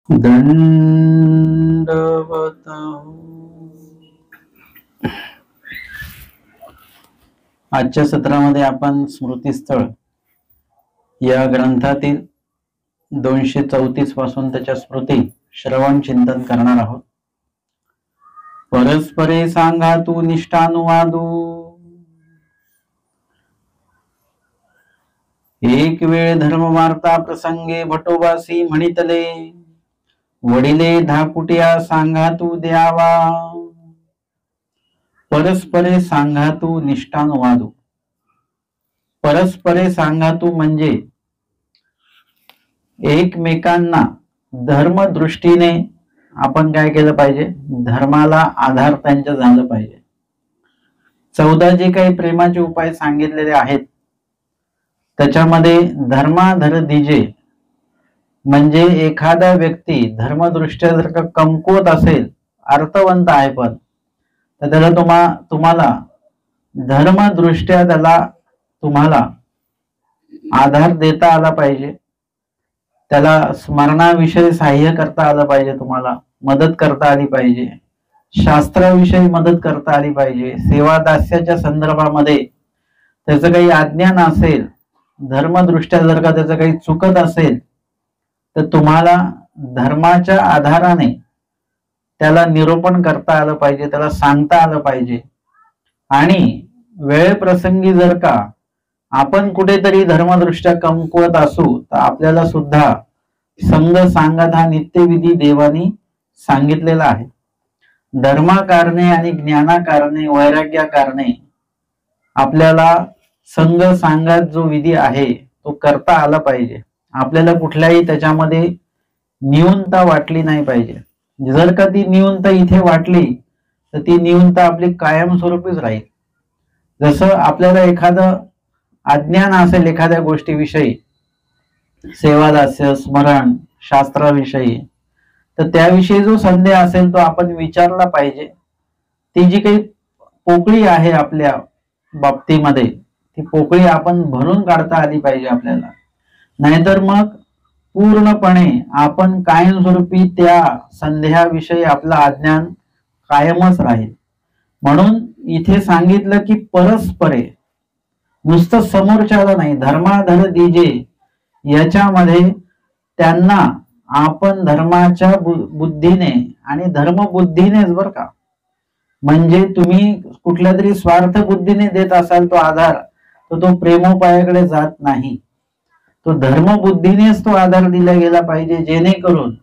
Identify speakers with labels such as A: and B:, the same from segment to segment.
A: दंडवत। आजच्या सत्रामध्ये आपण स्मृतीस्थळ या ग्रंथातील 234 पासून त्याच्या स्मृती श्रवण चिंतन करणार आहोत। परस्परे सांगा तू निष्ठानुवादू, एक वेळ धर्मवार्ता प्रसंगे भटोबासी म्हणितले, वडिले धाकुटिया सांगा तू द्यावा। परस्परे सांगा तू निष्ठानुवादू। परस्परे सांगा तू म्हणजे एकमेकांना धर्मदृष्टीने आपण काय केलं पाहिजे, धर्माला आधार त्यांच्या झालं पाहिजे। 14 जे काही प्रेमाचे उपाय सांगितलेले आहेत त्याच्यामध्ये धर्माधर दिजे म्हणजे एखादा व्यक्ती धर्मदृष्ट्या जर का कमकुवत असेल, अर्थवंत आहे पण तर त्याला तुम्हाला धर्मदृष्ट्या तुम्हाला आधार देता आला पाहिजे, त्याला स्मरणाविषयी सहाय्य करता आलं पाहिजे, तुम्हाला मदत करता आली पाहिजे, शास्त्राविषयी मदत करता आली पाहिजे, सेवादास्याच्या संदर्भामध्ये त्याचं काही अज्ञान असेल, धर्मदृष्ट्या जर का त्याचं काही चुकत असेल तर तुम्हाला धर्माच्या आधाराने त्याला निरूपण करता आलं पाहिजे, त्याला सांगता आलं पाहिजे। आणि वेळ प्रसंगी जर का आपण कुठेतरी धर्मदृष्ट्या कमकुवत असू तर आपल्याला सुद्धा संग सांगत हा नित्यविधी देवानी सांगितलेला आहे। धर्माकारणे आणि ज्ञानाकारणे वैराग्याकारणे आपल्याला संग सांगत जो विधी आहे तो करता आला पाहिजे। आपल्याला कुठल्याही त्याच्यामध्ये न्यूनता वाटली नाही पाहिजे। जर का ती न्यूनता इथे वाटली तर ती न्यूनता आपली कायमस्वरूपीच राहील। जसं आपल्याला एखादं अज्ञान असेल एखाद्या गोष्टीविषयी, सेवादास्य, स्मरण, शास्त्राविषयी, तर त्याविषयी जो संदेह असेल तो आपण विचारला पाहिजे। ती जी काही पोकळी आहे आपल्या बाबतीमध्ये ती पोकळी आपण भरून काढता आली पाहिजे आपल्याला, नाहीतर मग पूर्णपणे आपण कायमस्वरूपी त्या संदेहाविषयी आपलं अज्ञान कायमच राहील। म्हणून इथे सांगितलं की परस्परे, नुसतं समोरच्याला नाही, धर्माधर दिजे याच्यामध्ये त्यांना आपण धर्माच्या बुद्धीने आणि धर्मबुद्धीनेच बर का, म्हणजे तुम्ही कुठल्या तरी स्वार्थ बुद्धीने देत असाल तो आधार तर तो प्रेमोपायाकडे जात नाही, तो धर्मबुद्धीनेच तो आधार दिला गेला पाहिजे, जेणेकरून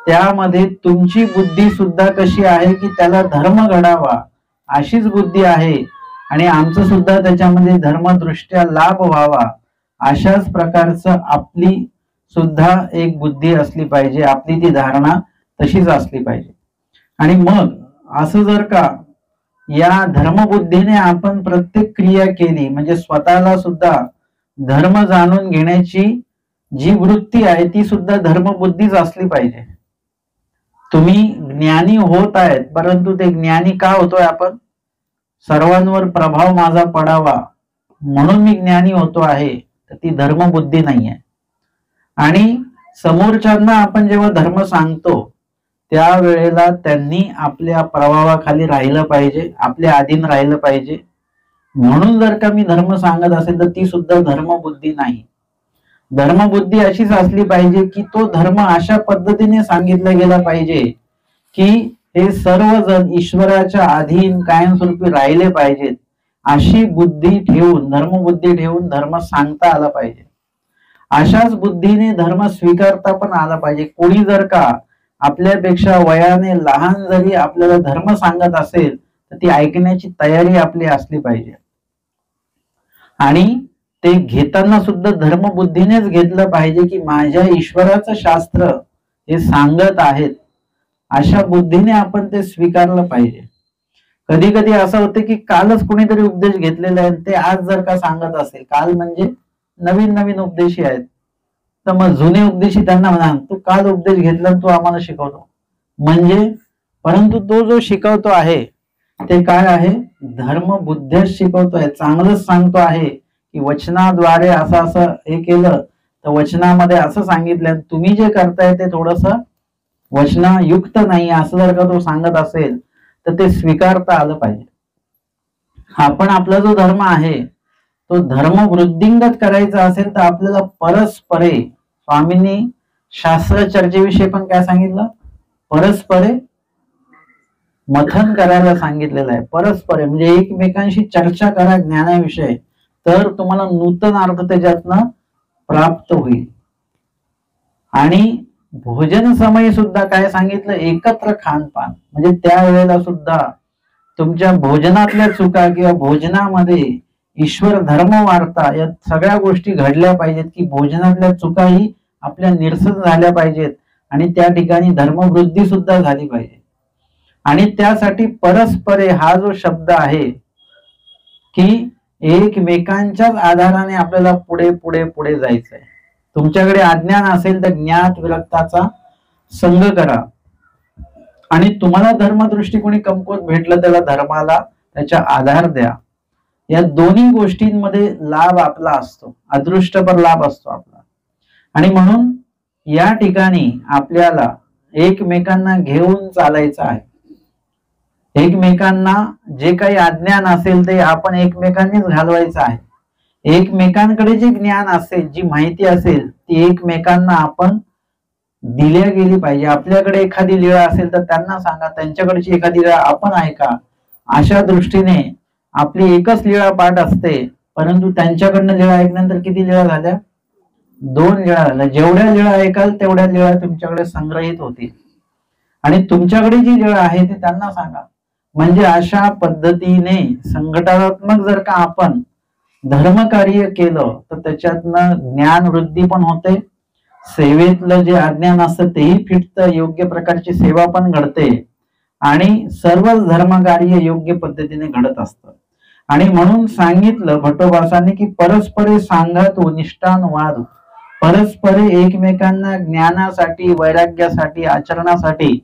A: त्यामध्ये तुमची बुद्धी सुद्धा कशी आहे की त्याला धर्म घडावा अशीच बुद्धी आहे आणि आमचं सुद्धा त्याच्यामध्ये धर्मदृष्ट्या लाभ व्हावा अशाच प्रकारचं आपली सुद्धा एक बुद्धी असली पाहिजे, आपली ती धारणा तशीच असली पाहिजे। आणि मग असं जर का या धर्मबुद्धीने आपण प्रत्येक क्रिया केली म्हणजे स्वतःला सुद्धा धर्म जाणून घेण्याची जी वृत्ती आहे ती सुद्धा धर्मबुद्धीच असली पाहिजे। तुम्ही ज्ञानी होत आहेत परंतु ते ज्ञानी का होतोय आपण, सर्वांवर प्रभाव माझा पडावा म्हणून मी ज्ञानी होतो आहे, तर ती धर्मबुद्धी नाहीये। आणि समोरच्यांना आपण जेव्हा धर्म सांगतो त्यावेळेला त्यांनी आपल्या प्रभावाखाली राहिलं पाहिजे, आपल्या अधीन राहिलं पाहिजे। म्हणून जर का मी धर्म सांगत असेल तर ती सुद्धा धर्मबुद्धी नाही। धर्मबुद्धी अशीच असली पाहिजे की तो धर्म अशा पद्धतीने सांगितला गेला पाहिजे की हे सर्वजण ईश्वराच्या अधीन कायमस्वरूपी राहिले पाहिजेत, अशी बुद्धी ठेवून, धर्मबुद्धी ठेवून धर्म सांगता आला पाहिजे। अशाच बुद्धीने धर्म स्वीकारता पण आला पाहिजे। कोणी जर का आपल्यापेक्षा वयाने लहान जरी आपल्याला धर्म सांगत असेल तर ती ऐकण्याची तयारी आपली असली पाहिजे। आणि ते घेताना सुद्धा धर्मबुद्धीनेच घेतलं पाहिजे की माझ्या ईश्वराचं शास्त्र हे सांगत आहेत, अशा बुद्धीने आपण ते स्वीकारलं पाहिजे। कधी कधी असं होतं की कालच कोणीतरी उपदेश घेतलेला आहे ते आज जर का सांगत असेल, काल म्हणजे नवीन नवीन उपदेशी आहेत, तर मग जुने उपदेशी त्यांना म्हणा तू काल उपदेश घेतला तू आम्हाला शिकवतो म्हणजे, परंतु तो जो शिकवतो आहे ते काय आहे, धर्मबुद्धीच शिकवतो आहे, चांगलंच सांगतो आहे की वचनाद्वारे असं हे केलं तर वचनामध्ये असं सांगितलं, तुम्ही जे करताय ते थोडंसं वचनायुक्त नाही असं जर का तो सांगत असेल तर ते स्वीकारता आलं पाहिजे. आपण आपला जो धर्म आहे तो धर्म वृद्धिंगत करायचा असेल तर आपल्याला परस्परे, स्वामींनी शास्त्र चर्चेविषयी पण काय सांगितलं, परस्परे मथन करायला सांगितलेलं आहे. परस्परे म्हणजे एकमेकांशी चर्चा करा ज्ञानाविषयी, तर तुम्हाला नूतन अर्थ त्याच्यातनं प्राप्त होईल. आणि भोजन समय सुद्धा काय सांगितलं, एकत्र खानपान, म्हणजे त्यावेळेला सुद्धा तुमच्या भोजनातल्या चुका किंवा भोजनामध्ये ईश्वर धर्म वार्ता या सगळ्या गोष्टी घडल्या पाहिजेत, की भोजनातल्या चुकाही आपल्या निरसन झाल्या पाहिजेत आणि त्या ठिकाणी धर्मवृद्धी सुद्धा झाली पाहिजे. आणि त्यासाठी परस्परे हा जो शब्द आहे की एकमेकांच्याच आधाराने आपल्याला पुढे पुढे पुढे जायचंय. तुमच्याकडे अज्ञान असेल तर ज्ञात विरक्ताचा संग करा, आणि तुम्हाला धर्मदृष्टी कोणी कमकुवत भेटलं त्याला धर्माला त्याचा आधार द्या. या दोन्ही गोष्टींमध्ये लाभ आपला असतो, अदृष्टपर लाभ असतो आपला. आणि म्हणून या ठिकाणी आपल्याला एकमेकांना घेऊन चालायचं आहे. एकमेकांना जे काही अज्ञान असेल ते आपण एकमेकांनीच घालवायचं आहे. एकमेकांकडे जे ज्ञान असेल, जी माहिती असेल ती एकमेकांना आपण दिल्या गेली पाहिजे. आपल्याकडे एखादी लीळा असेल तर त्यांना सांगा, त्यांच्याकडची एखादी लीळा आपण ऐका. अशा दृष्टीने आपली एकच लीळा पाठ असते, परंतु त्यांच्याकडनं लीळा ऐकल्यानंतर किती लीळा झाल्या, 2 लीळा झाल्या. जेवढ्या लीळा ऐकाल तेवढ्या लीळा तुमच्याकडे संग्रहित होतील आणि तुमच्याकडे जी लीळा आहे ती त्यांना सांगा. म्हणजे अशा पद्धतीने संघटनात्मक जर का आपण धर्मकार्य केलं तर त्याच्यातनं ज्ञान वृद्धी पण होते, सेवेतलं जे अज्ञान असतं तेही फिटतं, योग्य प्रकारची सेवा पण घडते आणि सर्वच धर्मकार्य योग्य पद्धतीने घडत असतं. आणि म्हणून सांगितलं भट्टोबासांनी की परस्परे सांगातो निष्ठान वाद, परस्परे एकमेकांना ज्ञानासाठी, वैराग्यासाठी, आचरणासाठी,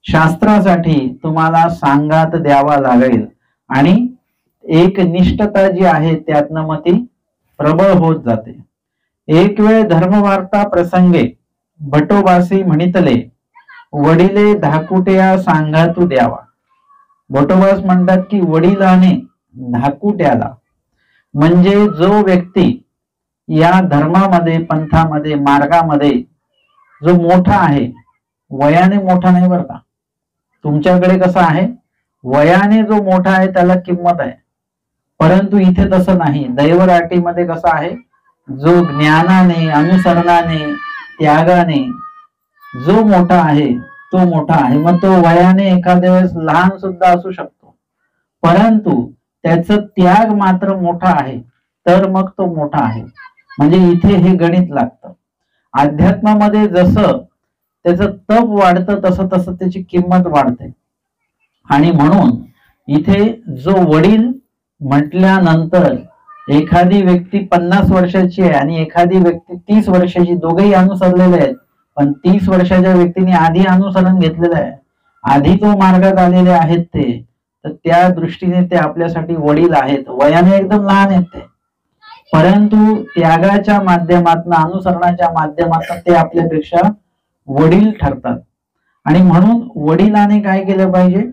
A: शास्त्रासाठी तुम्हाला सांगात द्यावा लागेल. आणि एक निष्ठता जी आहे त्यातनं मग ती प्रबळ होत जाते. एक वेळ धर्मवार्ता प्रसंगे भटोबासी म्हणितले, वडिले धाकुट्या सांगातू द्यावा. भटोबास म्हणतात की वडिलाने धाकुट्याला, म्हणजे जो व्यक्ती या धर्मामध्ये, पंथामध्ये, मार्गामध्ये जो मोठा आहे, वयाने मोठा नाही बरं का, तुमच्याकडे कसं आहे वयाने जो मोठा आहे त्याला किंमत आहे, परंतु इथे तसं नाही. दैवराटीमध्ये कसं आहे, जो ज्ञानाने, अनुसरणाने, त्यागाने जो मोठा आहे तो मोठा आहे. मग तो वयाने एखाद्या वेळेस लहान सुद्धा असू शकतो, परंतु त्याचं त्याग मात्र मोठा आहे, तर मग तो मोठा आहे. म्हणजे इथे हे गणित लागतं. अध्यात्मामध्ये जसं त्याचं तप वाढतं तसं तसं त्याची किंमत वाढते. आणि म्हणून इथे जो वडील म्हटल्यानंतर एखादी व्यक्ती 50 वर्षाची आहे आणि एखादी व्यक्ती 30 वर्षाची, दोघेही अनुसरलेले आहेत, पण 30 वर्षाच्या व्यक्तीने आधी अनुसरण घेतलेलं आहे, आधी तो मार्गात आलेले आहेत ते, तर त्या दृष्टीने ते आपल्यासाठी वडील आहेत. वयाने एकदम लहान आहेत ते, परंतु त्यागाच्या माध्यमातून, अनुसरणाच्या माध्यमातून ते आपल्यापेक्षा वडील ठरतात. आणि म्हणून वडिलाने काय केलं पाहिजे,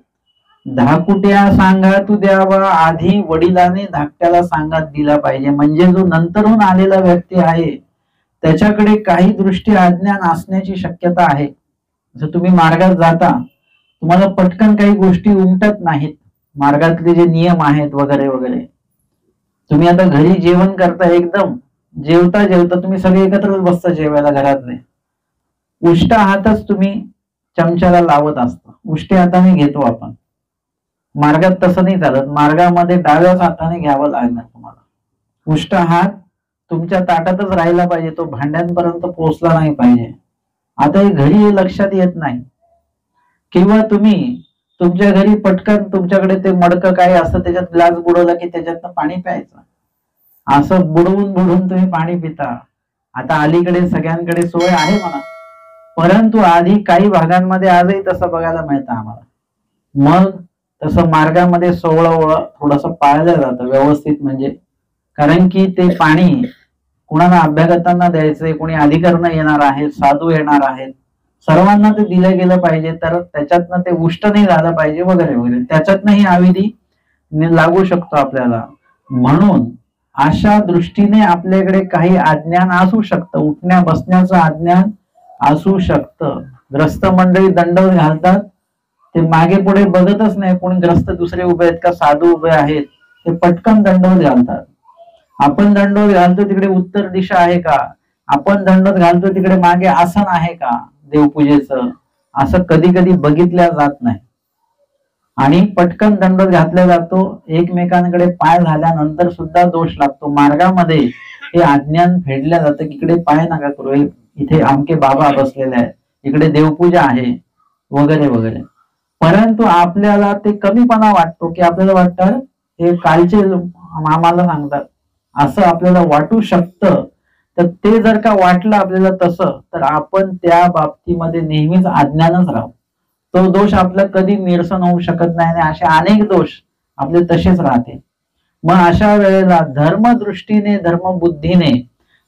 A: धाकुट्या सांगातू द्यावा, आधी वडिलाने धाकट्याला सांगात दिला पाहिजे. म्हणजे जो नंतरून आलेला व्यक्ती आहे त्याच्याकडे काही दृष्टी अज्ञान असण्याची शक्यता आहे. जर तुम्ही मार्गात जाता, तुम्हाला पटकन काही गोष्टी उमटत नाहीत, मार्गातले जे नियम आहेत वगैरे वगैरे. तुम्ही आता घरी जेवण करता, एकदम जेवता जेवता तुम्ही सगळे एकत्रच बसता जेवायला घरातले, उष्टा हातच तुम्ही चमच्याला लावत असता, उष्ट्या हाताने घेतो आपण. मार्गात तसं नाही चालत, मार्गामध्ये डाव्याच हाताने घ्यावं लागणार तुम्हाला. उष्टा हात तुमच्या ताटातच राहिला पाहिजे, तो भांड्यांपर्यंत पोहोचला नाही पाहिजे. आता हे घरी हे लक्षात येत नाही, किंवा तुम्ही तुमच्या घरी पटकन तुमच्याकडे ते मडकं काय असतं त्याच्यात ग्लास बुडवला की त्याच्यातनं पाणी प्यायचं, असं बुडवून बुडवून तुम्ही पाणी पिता. आता अलीकडे सगळ्यांकडे सोय आहे म्हणा, परंतु आधी काही भागांमध्ये आजही तसं बघायला मिळतं आम्हाला. मग तसं मार्गामध्ये सोवळं थोडस पाळलं जातं व्यवस्थित, म्हणजे कारण की ते पाणी कुणाला अभ्यागतांना द्यायचंय, कोणी अधिकाऱ्यांना येणार आहेत, साधू येणार आहेत, सर्वांना ते दिलं गेलं पाहिजे, तर त्याच्यातनं ते उष्ट नाही झालं पाहिजे वगैरे वगैरे, त्याच्यातनंही हा विधी लागू शकतो आपल्याला. म्हणून अशा दृष्टीने आपल्याकडे काही अज्ञान असू शकतं, उठण्या बसण्याचं अज्ञान असू शकतं. ग्रस्त मंडळी दंडवत घालतात, ते मागे पुढे बघतच नाही कोणी ग्रस्त दुसरे उभे आहेत का साधू उभे आहेत, ते पटकन दंडवत घालतात. आपण दंडवत घालतो तिकडे उत्तर दिशा आहे का, आपण दंडवत घालतो तिकडे मागे आसन आहे का देवपूजेचं, असं कधी कधी बघितल्या जात नाही आणि पटकन दंडवत घातला जातो. एकमेकांकडे पाय झाल्यानंतर सुद्धा दोष लागतो. मार्गामध्ये हे अज्ञान फेडल्या जातं की इकडे पाय नका करू, इथे आमके बाबा बसलेले आहेत, इकडे देवपूजा आहे वगैरे वगैरे. परंतु आपल्याला ते कमीपणा वाटतो की आपल्याला वाटतं हे कालचे आम्हाला सांगतात, असं आपल्याला वाटू शकतं. तर ते जर का वाटलं आपल्याला तसं, तर आपण त्या बाबतीमध्ये नेहमीच अज्ञानच राहू. तो दोष आपला कधी निरसन होऊ शकत नाही आणि असे अनेक दोष आपले तसेच राहते. मग अशा वेळेला धर्मदृष्टीने धर्मबुद्धीने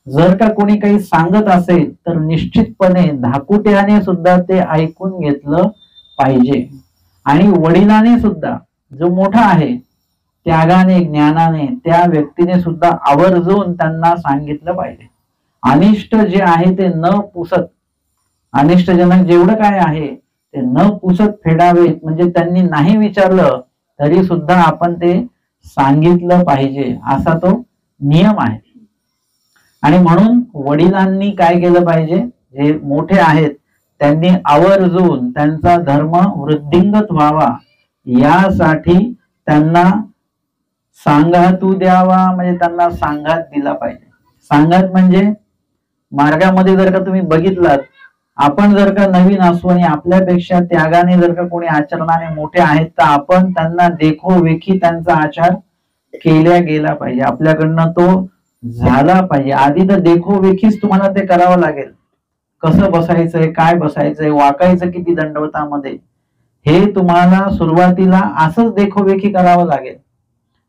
A: जर का कोणी काही सांगत असेल तर निश्चितपणे धाकुट्याने सुद्धा ते ऐकून घेतलं पाहिजे. आणि वडिलांनी सुद्धा, जो मोठा आहे त्यागाने ज्ञानाने, त्या व्यक्तीने सुद्धा आवर्जून त्यांना सांगितलं पाहिजे. अनिष्ट जे आहे ते न पुसत, अनिष्टजनक जेवढं काय आहे ते न पुसत फेडावेत. म्हणजे त्यांनी नाही विचारलं तरी सुद्धा आपण ते सांगितलं पाहिजे, असा तो नियम आहे. आणि म्हणून वडिलांनी काय केलं पाहिजे, जे मोठे आहेत त्यांनी आवर्जून त्यांचा धर्म वृद्धिंगत व्हावा यासाठी त्यांना सांगातू द्यावा, म्हणजे त्यांना सांगात दिला पाहिजे. सांगात म्हणजे मार्गामध्ये जर का तुम्ही बघितलात, आपण जर का नवीन असू आणि आपल्यापेक्षा त्यागाने जर का कोणी आचरणाने मोठे आहेत तर आपण त्यांना देखोवेखी त्यांचा आचार केल्या गेला पाहिजे, आपल्याकडनं तो झाला पाहिजे. आधी तर देखोवेखीच तुम्हाला ते करावं लागेल. कसं बसायचंय, काय बसायचंय, वाकायचं किती दंडवतामध्ये, हे तुम्हाला सुरुवातीला असंच देखोवेखी करावं लागेल.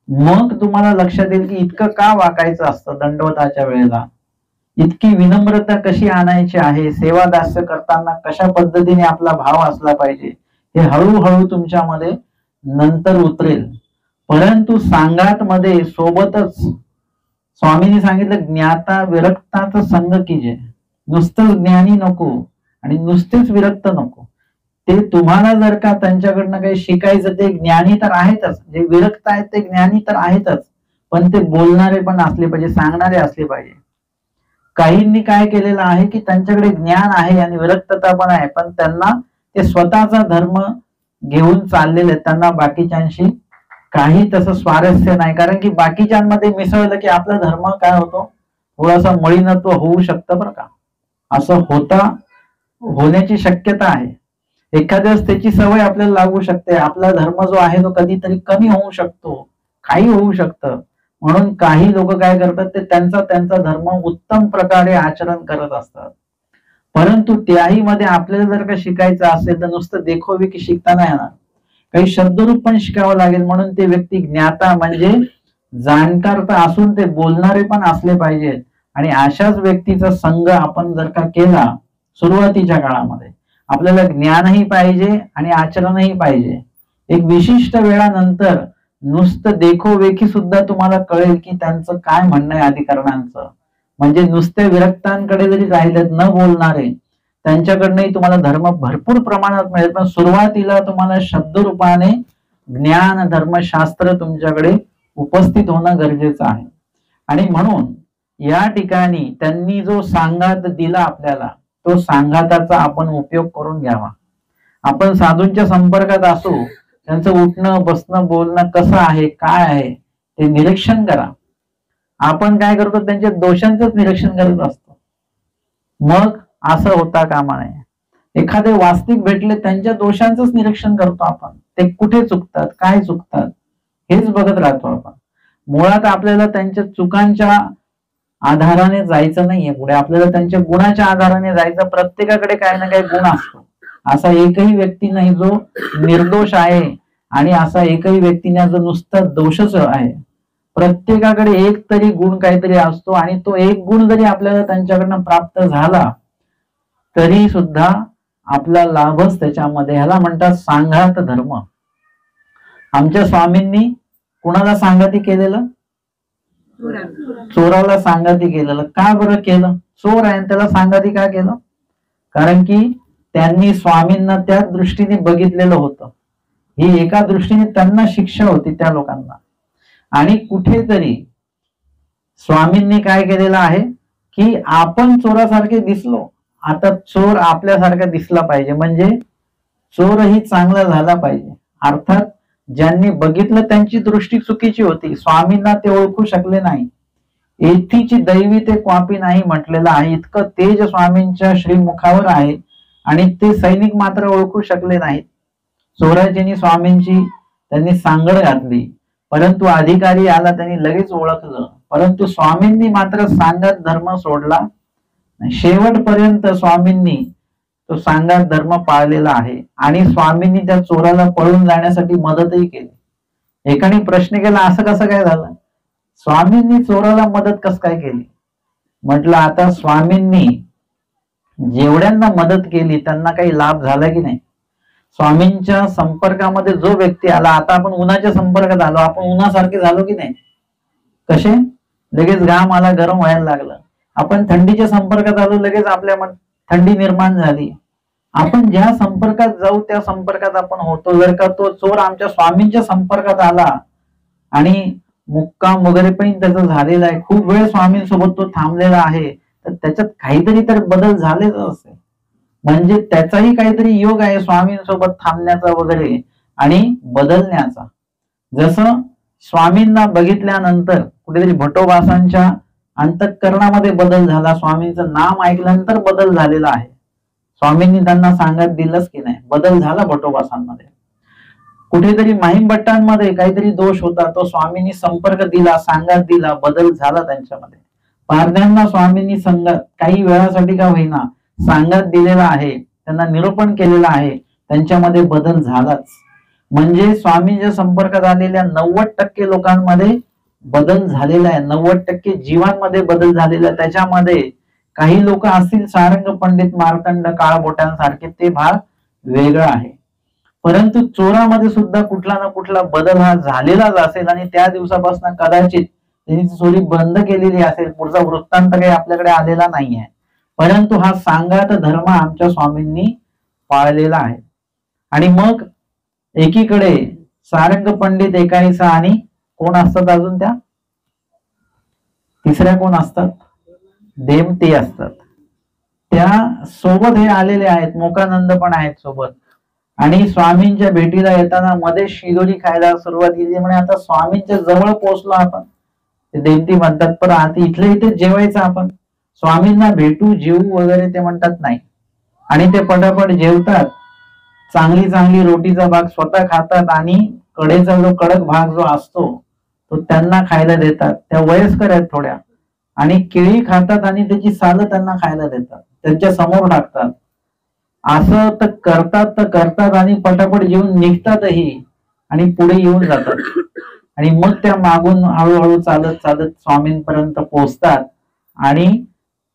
A: मग तुम्हाला लक्षात येईल की इतकं का वाकायचं असतं दंडवताच्या वेळेला, इतकी विनम्रता कशी आणायची आहे, सेवादास्य करताना कशा पद्धतीने आपला भाव असला पाहिजे, हे हळूहळू तुमच्यामध्ये नंतर उतरेल. परंतु सांगात मध्ये सोबतच स्वामींनी सांगितलं, ज्ञाता विरक्ताच संग कीजे. नुसतंच ज्ञानी नको आणि नुसतेच विरक्त नको. ते तुम्हाला जर का त्यांच्याकडनं काही शिकायचं, ते ज्ञानी तर आहेतच, जे विरक्त आहेत ते ज्ञानी तर आहेतच, पण ते बोलणारे पण असले पाहिजे, सांगणारे असले पाहिजे. काहींनी काय केलेलं आहे की त्यांच्याकडे ज्ञान आहे आणि विरक्तता पण आहे, पण त्यांना ते स्वतःचा धर्म घेऊन चाललेले, त्यांना बाकीच्यांशी काही तसं स्वारस्य नाही. कारण की बाकीच्यांमध्ये मिसळलं की आपला धर्म काय होतो, थोडासा मळीनत्व होऊ शकतं बरं का, असं होण्याची शक्यता आहे. एखाद्या वेळेस त्याची सवय आपल्याला लागू शकते, आपला धर्म जो आहे तो कधीतरी कमी होऊ शकतो, काही होऊ शकतं. म्हणून काही लोक काय करतात, ते त्यांचा धर्म उत्तम प्रकारे आचरण करत असतात. परंतु त्याही मध्ये आपल्याला जर का शिकायचं असेल तर नुसतं देखोविकी शिकता नाही येणार, काही शब्दरूप पण शिकावं लागेल. म्हणून ते व्यक्ती ज्ञाता म्हणजे जाणकार तर असून ते बोलणारे पण असले पाहिजेत. आणि अशाच व्यक्तीचा संग आपण जर का केला सुरुवातीच्या काळामध्ये, आपल्याला ज्ञानही पाहिजे आणि आचरणही पाहिजे. एक विशिष्ट वेळानंतर नुसतं देखोवेखी सुद्धा तुम्हाला कळेल की त्यांचं काय म्हणणं आहे अधिकरणांचं. म्हणजे नुसते विरक्तांकडे जरी राहिलेत न बोलणारे, त्यांच्याकडनंही तुम्हाला धर्म भरपूर प्रमाणात मिळेल. पण सुरुवातीला तुम्हाला शब्दरूपाने ज्ञान धर्मशास्त्र तुमच्याकडे उपस्थित होणं गरजेचं आहे. आणि म्हणून या ठिकाणी त्यांनी जो सांगात दिला आपल्याला, तो सांगाताचा आपण उपयोग करून घ्यावा. आपण साधूंच्या संपर्कात असू, त्यांचं उठणं बसणं बोलणं कसं आहे काय आहे ते निरीक्षण करा. आपण काय करतो, त्यांच्या दोषांचंच निरीक्षण करत असतो. मग असं होता कामा नये. एखादे वास्तविक भेटले, त्यांच्या दोषांचंच निरीक्षण करतो आपण, ते कुठे चुकतात काय चुकतात हेच बघत राहतो आपण. मुळात आपल्याला त्यांच्या चुकांच्या आधाराने जायचं नाहीये पुढे, आपल्याला त्यांच्या गुणाच्या आधाराने जायचं. प्रत्येकाकडे काही ना काही गुण असतो. असा एकही व्यक्ती नाही जो निर्दोष आहे आणि असा एकही व्यक्ती नाही जो नुसता दोषच आहे. प्रत्येकाकडे एक तरी गुण काहीतरी असतो आणि तो एक गुण जरी आपल्याला त्यांच्याकडनं प्राप्त झाला तरी सुद्धा आपला लाभच त्याच्यामध्ये, ह्याला म्हणतात सांघात धर्म. आमच्या स्वामींनी कुणाला सांगती केलेलं? चोराला सांगती केलेलं. का बरं केलं? चोर आहे त्याला सांगती का केलं? कारण की त्यांनी स्वामींना त्या दृष्टीने बघितलेलं होतं. ही एका दृष्टीने त्यांना शिक्षा होती त्या लोकांना. आणि कुठेतरी स्वामींनी काय केलेलं आहे की आपण चोरासारखे दिसलो, आता चोर आपल्यासारखा दिसला पाहिजे, म्हणजे चोरही चांगला झाला पाहिजे. अर्थात ज्यांनी बघितलं त्यांची दृष्टी चुकीची होती, स्वामींना ते ओळखू शकले नाही. एथीची दैवी ते क्वापी नाही म्हटलेलं आहे. इतकं तेज स्वामींच्या श्रीमुखावर आहे आणि ते सैनिक मात्र ओळखू शकले नाहीत. चोराजीनी स्वामींची त्यांनी सांगड घातली, परंतु अधिकारी आला, त्यांनी लगेच ओळखलं. परंतु स्वामींनी मात्र सांगत धर्म सोडला. शेवटपर्यंत स्वामींनी तो सांगत धर्म पाळलेला आहे. आणि स्वामींनी त्या चोराला पळून जाण्यासाठी मदतही केली. एकाने प्रश्न केला, असं कसं काय झालं? स्वामींनी चोराला मदत कसं काय केली? म्हटलं आता स्वामींनी जेवढ्यांना मदत केली त्यांना काही लाभ झाला की नाही? स्वामींच्या संपर्कामध्ये जो व्यक्ती आला, आता आपण उन्हाच्या संपर्कात आलो, आपण उन्हासारखे झालो की नाही? कसे? लगेच घाम आला, गरम व्हायला लागलं. आपण थंडीच्या संपर्कात आलो, लगेच आपल्या थंडी निर्माण झाली. आपण ज्या संपर्कात जाऊ त्या संपर्कात आपण होतो. जर का तो चोर आमच्या स्वामींच्या संपर्कात आला आणि मुक्काम वगैरे पण त्याचा झालेला आहे, खूप वेळ स्वामींसोबत तो थांबलेला आहे, तर त्याच्यात काहीतरी तर बदल झालेच असेल. म्हणजे त्याचाही काहीतरी योग आहे स्वामींसोबत थांबण्याचा वगैरे आणि बदलण्याचा. जसं स्वामींना बघितल्यानंतर कुठेतरी भटोबासांच्या अंतःकरणामध्ये बदल झाला, स्वामींचं नाम ऐकल्यानंतर बदल झालेला आहे. स्वामींनी त्यांना सांगत दिलंच की नाही, बदल झाला भटोबासांमध्ये. कुठेतरी माहीम भट्टांमध्ये काहीतरी दोष होता, तो स्वामींनी संपर्क दिला, सांगत दिला, बदल झाला त्यांच्यामध्ये. पारध्यांना स्वामींनी काही वेळासाठी का होईना सांगत दिलेला आहे, त्यांना निरूपण केलेलं आहे, त्यांच्यामध्ये बदल झालाच. म्हणजे स्वामींच्या संपर्कात आलेल्या 90% लोकांमध्ये बदल झालेला आहे, 90% जीवांमध्ये बदल झालेला आहे. त्याच्यामध्ये काही लोक असतील सारंग पंडित मार्तंड काळबोटांसारखे, ते भाग वेगळं आहे. परंतु चोरामध्ये सुद्धा कुठला ना कुठला बदल हा झालेलाच असेल आणि त्या दिवसापासून कदाचित त्यांनी चोरी बंद केलेली असेल. पुढचा वृत्तांत काही आपल्याकडे आलेला नाहीये, परंतु हा सांगात धर्म आमच्या स्वामींनी पाळलेला आहे. आणि मग एकीकडे सारंग पंडित एकाईचा आणि कोण असतात अजून त्या तिसऱ्या कोण असतात? देमते असतात. त्या सोबत हे आलेले आहेत, मोकानंद पण आहेत सोबत. आणि स्वामींच्या भेटीला येताना मध्ये शिदोरी खायला सुरुवात केली. म्हणे आता स्वामींच्या जवळ पोहोचलो आपण, ते देमती म्हणतात, पण आता इथल्या इथे जेवायचं आपण, स्वामींना भेटू जेवू वगैरे ते म्हणतात नाही. आणि ते पटापट जेवतात, चांगली चांगली रोटीचा भाग स्वतः खातात आणि कडेचा जो कडक भाग जो असतो तो त्यांना खायला देतात. त्या वयस्कर आहेत थोड्या, आणि केळी खातात आणि त्याची सालं त्यांना खायला देतात, त्यांच्या समोर टाकतात. असं तर करतात आणि पटापट जेवून निघतातही आणि पुढे येऊन जातात. आणि मग त्या मागून हळूहळू चालत चालत स्वामींपर्यंत पोहोचतात. आणि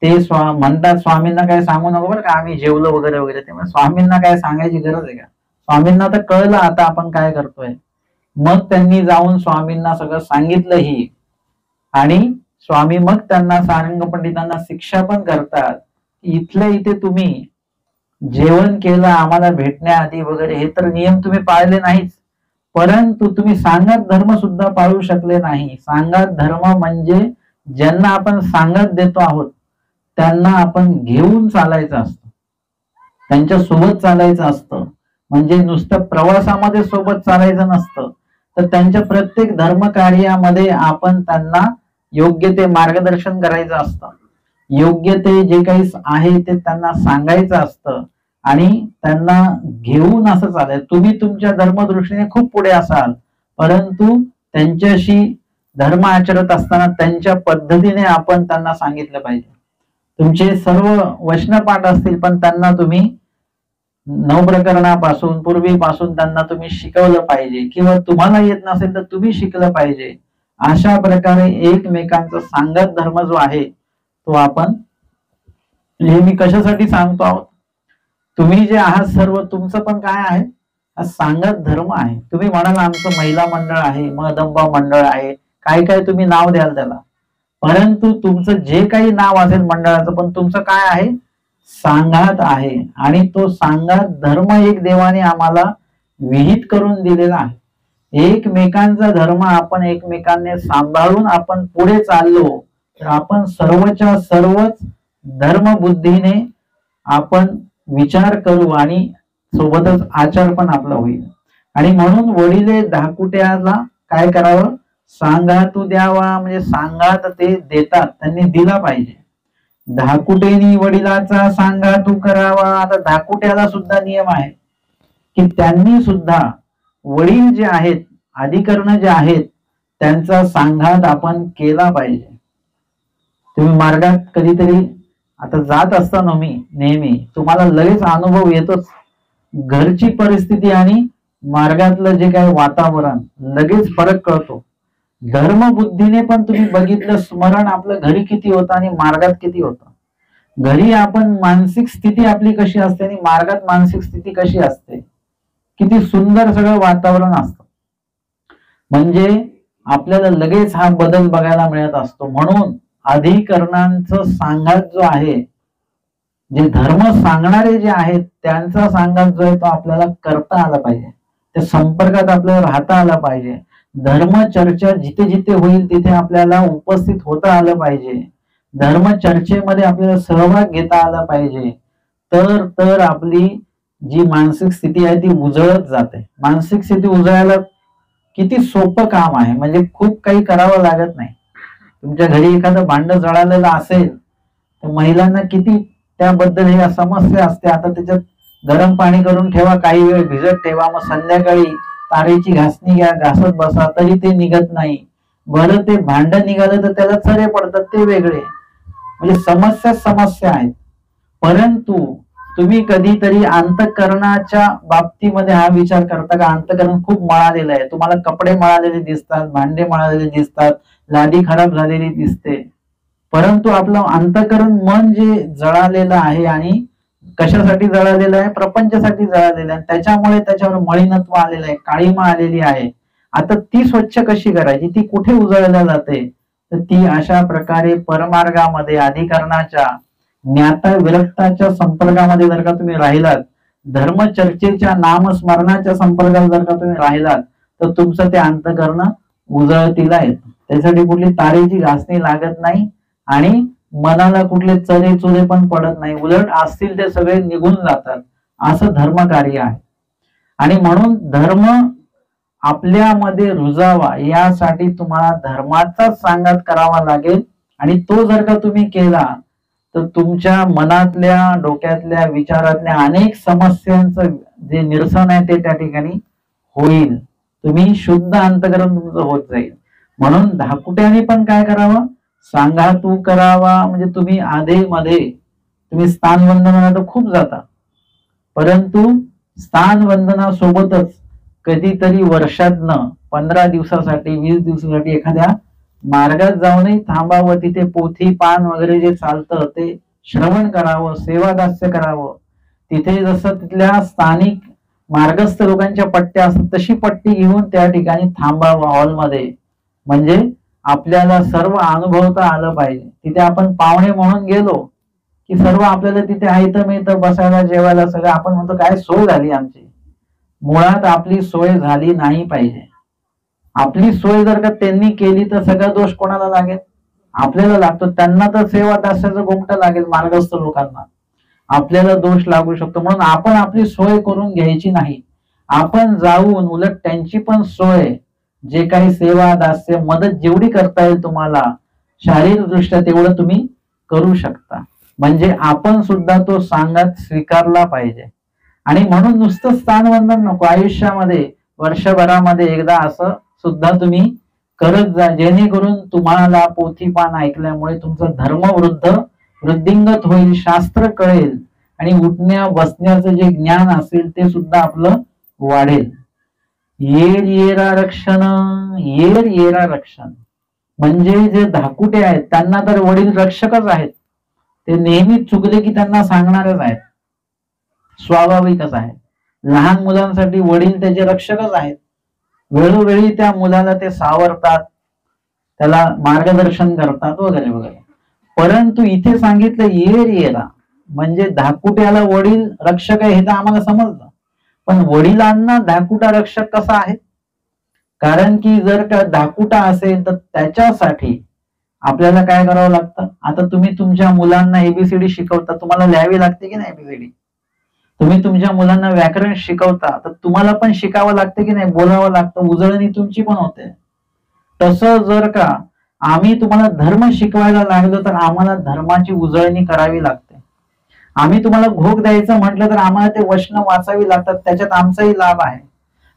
A: ते म्हणतात स्वामींना काय सांगू नको बरं का, आम्ही जेवलो वगैरे वगैरे. त्यामुळे स्वामींना काय सांगायची गरज आहे का? स्वामींना तर कळलं आता आपण काय करतोय. मग त्यांनी जाऊन स्वामींना सगळं सांगितलंही. आणि स्वामी मग त्यांना सारंग पंडितांना शिक्षा पण करतात, इथल्या इथे तुम्ही जेवण केलं आम्हाला भेटण्याआधी वगैरे, हे तर नियम तुम्ही पाळले नाहीच, परंतु तुम्ही सांगत धर्म सुद्धा पाळू शकले नाही. सांगत धर्म म्हणजे ज्यांना आपण सांगत देतो आहोत त्यांना आपण घेऊन चालायचं असतं, त्यांच्या सोबत चालायचं असतं. म्हणजे नुसतं प्रवासामध्ये सोबत चालायचं नसतं, तर त्यांच्या प्रत्येक धर्म कार्यामध्ये आपण त्यांना योग्य ते मार्गदर्शन करायचं असतं, योग्य ते जे काही आहे ते त्यांना सांगायचं असतं आणि त्यांना घेऊन असं चालायचं. तुम्ही तुमच्या धर्मदृष्टीने खूप पुढे असाल, परंतु त्यांच्याशी धर्म आचरत असताना त्यांच्या पद्धतीने आपण त्यांना सांगितलं पाहिजे. तुमचे सर्व वचनपाठ असतील पण त्यांना तुम्ही नवप्रकरणापासून पूर्वीपासून त्यांना तुम्ही शिकवलं पाहिजे, किंवा तुम्हाला येत नसेल तर तुम्ही शिकलं पाहिजे. अशा प्रकारे एकमेकांचा सांगत धर्म जो आहे तो आपण, हे मी कशासाठी सांगतो आहोत, तुम्ही जे आहात सर्व तुमचं पण काय आहे, हा सांगत धर्म आहे. तुम्ही म्हणाल आमचं महिला मंडळ आहे, मदंबा मंडळ आहे, काय काय तुम्ही नाव द्याल त्याला, परंतु तुमचं जे काही नाव असेल मंडळाचं, पण तुमचं काय आहे, सांगात आहे. आणि तो सांगात धर्म एक देवाने आम्हाला विहित करून दिलेला आहे. एकमेकांचा धर्म आपण एकमेकांनी सांभाळून आपण पुढे चाललो तर आपण सर्वच्या सर्वच धर्मबुद्धीने आपण विचार करू आणि सोबतच आचार पण आपला होईल. आणि म्हणून वडिले धाकुट्याला काय करावं, सांगातू द्यावा, म्हणजे सांगात ते देतात, त्यांनी दिला पाहिजे. धाकुटेनी वडिलाचा सांगातू करावा. आता धाकुट्याला सुद्धा नियम आहे की त्यांनी सुद्धा वडील जे आहेत, अधिकरण जे आहेत, त्यांचा सांगात आपण केला पाहिजे. तुम्ही मार्गात कधीतरी आता जात असताना नेहमी तुम्हाला लगेच अनुभव येतोच, घरची परिस्थिती आणि मार्गातलं जे काही वातावरण लगेच फरक कळतो. धर्मबुद्धीने पण तुम्ही बघितलं, स्मरण आपलं घरी किती होतं आणि मार्गात किती होतं. घरी आपण मानसिक स्थिती आपली कशी असते आणि मार्गात मानसिक स्थिती कशी असते, किती सुंदर सगळं वातावरण असतं. म्हणजे आपल्याला लगेच हा बदल बघायला मिळत असतो. म्हणून अधिकरणांचं सांगात जो आहे, जे धर्म सांगणारे जे आहेत त्यांचा सांगात जो आहे तो आपल्याला करता आला पाहिजे, त्या संपर्कात आपल्याला राहता आला पाहिजे. धर्मचर्चा जिथे जिथे होईल तिथे आपल्याला उपस्थित होता आलं पाहिजे. धर्मचर्चेमध्ये आपल्याला सहभाग घेता आला पाहिजे. तर आपली जी मानसिक स्थिती आहे ती उजळत जाते. मानसिक स्थिती उजळायला किती सोपं काम आहे, म्हणजे खूप काही करावं लागत नाही. तुमच्या घरी एखादं भांड जळालेलं असेल तर महिलांना किती त्याबद्दल हे समस्या असते. आता त्याच्यात गरम पाणी करून ठेवा, काही वेळ भिजत ठेवा, मग संध्याकाळी तारेची घासणी घ्या, घासत बसा, तरी ते निघत नाही. बरं ते भांड निघालं तर त्याला चरे पडतात, ते वेगळे. म्हणजे समस्या आहेत. परंतु तुम्ही कधीतरी अंतःकरणाच्या बाबतीमध्ये हा विचार करता का, अंतःकरण खूप मळालेलं आहे, तुम्हाला कपडे मळालेले दिसतात, भांडे मळालेले दिसतात, लादी खराब झालेली दिसते, परंतु आपलं अंतःकरण मन जे जळालेलं आहे, आणि कशासाठी जळालेलं आहे, प्रपंचासाठी जळालेलं आहे, त्याच्यामुळे त्याच्यावर मळीनत्व आलेलं आहे, काळीमा आलेली आहे. आता ती स्वच्छ कशी करायची, ती कुठे उजळल्या जाते, तर ती अशा प्रकारे परमार्गामध्ये अधिकरणाच्या ज्ञाता विरक्ताच्या संपर्कामध्ये जर का तुम्ही राहिलात, धर्मचर्चेच्या नामस्मरणाच्या संपर्कात जर का तुम्ही राहिलात, तर तुमचं ते अंतःकरण उजळतीला येतं. त्यासाठी कुठली तारेची घासणी लागत नाही आणि मनाला कुठले चरे चुरे पण पडत नाही. उलट असतील ते सगळे निघून जातात. असं धर्म कार्य आहे. आणि म्हणून धर्म आपल्यामध्ये रुजावा यासाठी तुम्हाला धर्माचाच सांगात करावा लागेल. आणि तो जर का तुम्ही केला तर तुमच्या मनातल्या, डोक्यातल्या, विचारातल्या अनेक समस्यांचं जे निरसन आहे ते त्या ठिकाणी होईल. तुम्ही शुद्ध अंतःकरण तुमचं होत जाईल. म्हणून धाकुट्याने पण काय करावं, सांगातू करावा. म्हणजे तुम्ही आधे मध्ये तुम्ही स्थानवंदनाला तर खूप जाता, परंतु स्थानवंदनासोबतच कधीतरी वर्षातनं 15 दिवसासाठी 20 दिवसासाठी एखाद्या मार्गात जाऊनही थांबावं. तिथे पोथी पान वगैरे जे चालतं ते श्रवण करावं, सेवादास्य करावं. तिथे जसं तिथल्या स्थानिक मार्गस्थ लोकांच्या पट्ट्या असतात तशी पट्टी घेऊन त्या ठिकाणी थांबावं हॉलमध्ये. म्हणजे आपल्याला सर्व अनुभवता आलं पाहिजे. तिथे आपण पाहुणे म्हणून गेलो की सर्व आपल्याला तिथे आयतं मिळतं, बसायला, जेवायला सगळं. आपण म्हणतो काय सोय झाली आमची. मुळात आपली सोय झाली नाही पाहिजे. आपली सोय जर का त्यांनी केली तर सगळा दोष कोणाला लागेल, आपल्याला लागतो. त्यांना तर सेवा दास्याचं घुमटं लागेल, मार्गस्थ लोकांना आपल्याला दोष लागू शकतो. म्हणून आपण आपली सोय करून घ्यायची नाही. आपण जाऊन उलट त्यांची पण सोय, जे काही सेवा दास्य मदत जेवढी करता येईल तुम्हाला शारीरिक दृष्ट्या तेवढं तुम्ही करू शकता. म्हणजे आपण सुद्धा तो सांगात स्वीकारला पाहिजे. आणि म्हणून नुसतं स्थानवंदन नको, आयुष्यामध्ये वर्षभरामध्ये एकदा असं सुद्धा तुम्ही करत जा, जेणेकरून तुम्हाला पोथीपान ऐकल्यामुळे तुमचं धर्म वृद्धिंगत होईल, शास्त्र कळेल आणि उठण्या बसण्याचं जे ज्ञान असेल ते सुद्धा आपलं वाढेल. येर येरा रक्षण, येर येरा रक्षण म्हणजे जे धाकुटे आहेत त्यांना तर वडील रक्षकच आहेत. ते नेहमी चुकले की त्यांना सांगणारच आहेत. स्वाभाविकच आहे. लहान मुलांसाठी वडील त्याचे रक्षकच आहेत. वेळोवेळी त्या मुलाला ते सावरतात, त्याला मार्गदर्शन करतात वगैरे वगैरे. परंतु इथे सांगितलं येर येरा, म्हणजे धाकुट्याला वडील रक्षक आहे हे तर आम्हाला समजलं, पण वडिलांना धाकुटा रक्षक कसा आहे? कारण की जर का धाकुटा असेल तर त्याच्यासाठी आपल्याला काय करावं लागतं? आता तुम्ही तुमच्या मुलांना एबीसीडी शिकवता, तुम्हाला लिहावी लागते की नाही एबीसीडी? तुम्ही तुमच्या मुलांना व्याकरण शिकवता तर तुम्हाला पण शिकावं लागतं की नाही, बोलावं लागतं, उजळणी तुमची पण होते. तसं जर का आम्ही तुम्हाला धर्म शिकवायला लागलो तर आम्हाला धर्माची उजळणी करावी लागते. आम्ही तुम्हाला घोक द्यायचं म्हटलं तर आम्हाला ते वचन वाचावी लागतात, त्याच्यात आमचाही लाभ आहे.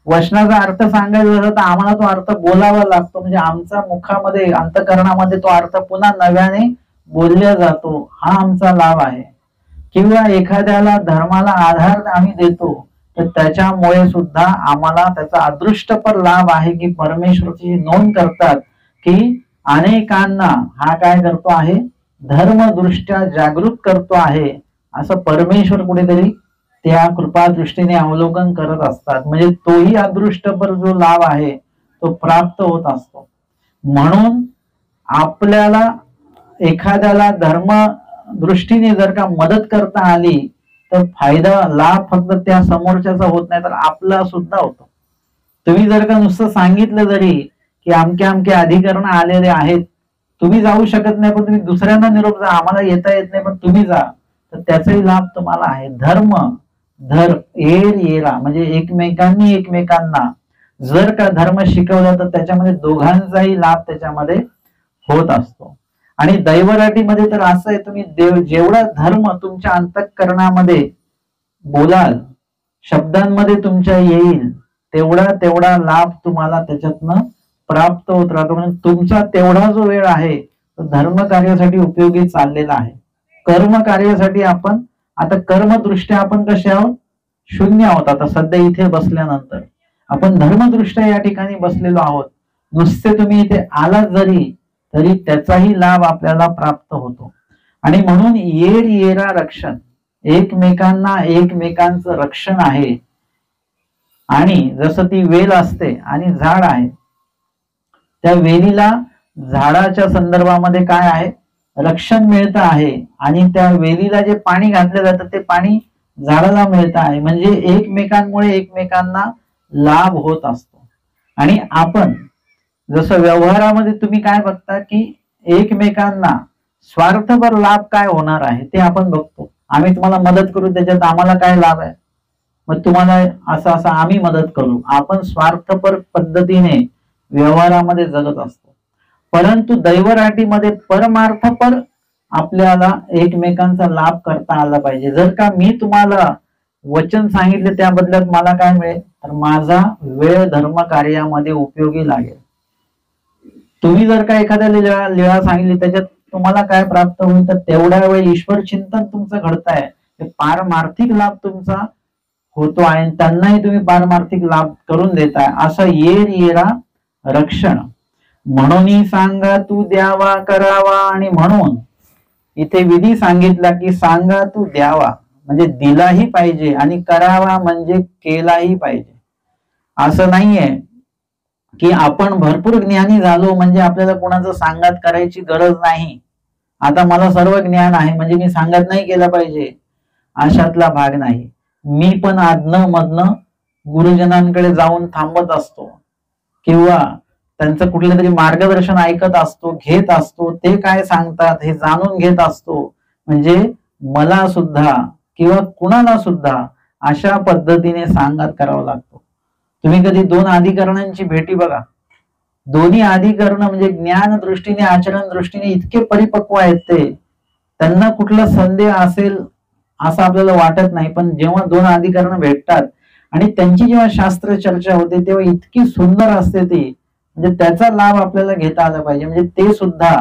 A: वचनाचा अर्थ सांगायचा झाला तर आम्हाला तो अर्थ बोलावा लागतो, म्हणजे आमच्या मुखामध्ये अंतकरणामध्ये तो अर्थ पुन्हा नव्याने बोलला जातो, हा आमचा लाभ आहे. किंवा एखाद्याला धर्माला आधार आम्ही देतो तर त्याच्यामुळे सुद्धा आम्हाला त्याचा अदृष्टपर लाभ आहे की परमेश्वरची नोंद करतात की अनेकांना हा काय करतो आहे, धर्मदृष्ट्या जागृत करतो आहे, असं परमेश्वर कुठेतरी त्या कृपा दृष्टीने अवलोकन करत असतात. म्हणजे तोही अदृष्टपर जो लाभ आहे तो प्राप्त होत असतो. म्हणून आपल्याला एखाद्याला धर्म दृष्टीने जर का मदत करता आली तर फायदा लाभ फक्त त्या समोरच्याचा होत नाही तर आपला सुद्धा होतो. तुम्ही जर का नुसतं सांगितलं जरी की अमके अमके अधिकरण आलेले आहेत, तुम्ही जाऊ शकत नाही पण तुम्ही दुसऱ्यांना निरोप जा, आम्हाला येता येत नाही पण तुम्ही जा, तर त्याचाही लाभ तुम्हाला आहे. धर्म धर येर येरा, म्हणजे एकमेकांनी एकमेकांना जर का धर्म शिकवला तर त्याच्यामध्ये दोघांचाही लाभ त्याच्यामध्ये होत असतो. आणि दैवराटीमध्ये तर असं आहे, तुम्ही जेवढा धर्म तुमच्या अंतःकरणामध्ये बोलाल, शब्दांमध्ये तुमच्या येईल, तेवढा लाभ तुम्हाला त्याच्यातनं प्राप्त होत राहतो. म्हणजे तुमचा तेवढा जो वेळ आहे तो धर्म कार्यासाठी उपयोगी चाललेला आहे. कर्म कार्यासाठी आपण आता कर्मदृष्ट्या आपण कसे आहोत, शून्य आहोत. आता सध्या इथे बसल्यानंतर आपण धर्मदृष्ट्या या ठिकाणी बसलेलो आहोत. नुसते तुम्ही इथे आलात जरी तरी त्याचाही लाभ आपल्याला प्राप्त होतो. आणि म्हणून येर येरा रक्षण, एकमेकांना एकमेकांचं रक्षण आहे. आणि जसं ती वेल असते आणि झाड आहे, त्या वेलीला झाडाच्या संदर्भामध्ये काय आहे, रक्षण मिळतं आहे. आणि त्या वेलीला जे पाणी घातलं जातं ते पाणी झाडाला मिळतं आहे. म्हणजे एकमेकांमुळे एकमेकांना लाभ होत असतो. आणि आपण जसं व्यवहारामध्ये तुम्ही काय बघता की एकमेकांना स्वार्थपर लाभ काय होणार आहे ते आपण बघतो. आम्ही तुम्हाला मदत करू, त्याच्यात आम्हाला काय लाभ आहे, मग तुम्हाला असं असं आम्ही मदत करू. आपण स्वार्थपर पद्धतीने व्यवहारामध्ये जगत असतो. परंतु दैवराटीमध्ये परमार्थपर आपल्याला एकमेकांचा लाभ करता आला पाहिजे. जर का मी तुम्हाला वचन सांगितले त्या बदल्यात मला काय मिळेल, तर माझा वेळ धर्म कार्यामध्ये उपयोगी लागेल. तुम्ही जर का एखाद्या लिळा सांगितली त्याच्यात तुम्हाला काय प्राप्त होईल, तर तेवढ्या वेळ ईश्वर चिंतन तुमचं घडताय, पारमार्थिक लाभ तुमचा होतो आहे आणि त्यांनाही तुम्ही पारमार्थिक लाभ करून देताय. असं येर येरा रक्षण. म्हणून सांगा तू द्यावा करावा. आणि म्हणून इथे विधी सांगितला की सांगा तू द्यावा म्हणजे दिलाही पाहिजे आणि करावा म्हणजे केलाही पाहिजे. असं नाहीये की आपण भरपूर ज्ञानी झालो म्हणजे आपल्याला कोणाचं सांगत करायची गरज नाही. आता मला सर्व ज्ञान आहे म्हणजे मी सांगत नाही केलं पाहिजे, अशातला भाग नाही. मी पण आदनं मधनं गुरुजनांकडे जाऊन थांबत असतो किंवा त्यांचं कुठलं तरी मार्गदर्शन ऐकत असतो, घेत असतो, ते काय सांगतात हे जाणून घेत असतो. म्हणजे मला सुद्धा किंवा कुणाला सुद्धा अशा पद्धतीने सांगत करावं लागतो. तुम्ही कधी दोन अधिकरणांची भेटी बघा. दोन्ही अधिकरण म्हणजे ज्ञान दृष्टीने आचरण दृष्टीने इतके परिपक्व आहेत ते, त्यांना कुठला संदेह असेल असं आपल्याला वाटत नाही. पण जेव्हा दोन अधिकरण भेटतात आणि त्यांची जेव्हा शास्त्र चर्चा होते तेव्हा इतकी सुंदर असते ती, म्हणजे त्याचा लाभ आपल्याला घेता आला पाहिजे. म्हणजे ते सुद्धा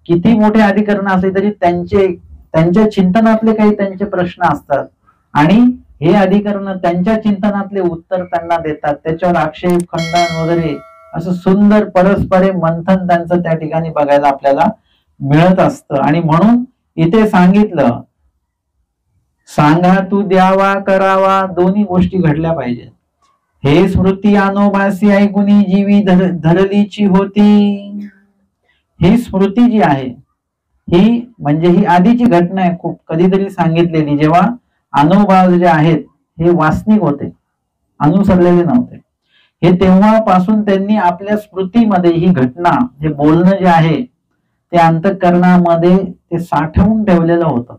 A: किती मोठे अधिकरण असले तरी त्यांच्या चिंतनातले काही त्यांचे प्रश्न असतात आणि हे अधिकरण त्यांच्या चिंतनातले उत्तर त्यांना देतात. त्याच्यावर आक्षेप खंडन वगैरे असं सुंदर परस्परे मंथन त्यांचं त्या ठिकाणी बघायला आपल्याला मिळत असतं. आणि म्हणून इथे सांगितलं सांगा तू द्यावा करावा दोन्ही गोष्टी घडल्या पाहिजेत. हे स्मृती अनोभासी ऐकुनी जीवी धरलीची होती. ही स्मृती जी आहे ही म्हणजे ही आधीची घटना आहे, खूप कधीतरी सांगितलेली, जेव्हा अनुभव जे आहेत हे वास्तविक होते, अनुसरलेले नव्हते. हे तेव्हापासून त्यांनी आपल्या स्मृतीमध्ये ही घटना, हे बोलणं जे आहे ते अंतःकरणामध्ये ते साठवून ठेवलेलं होतं.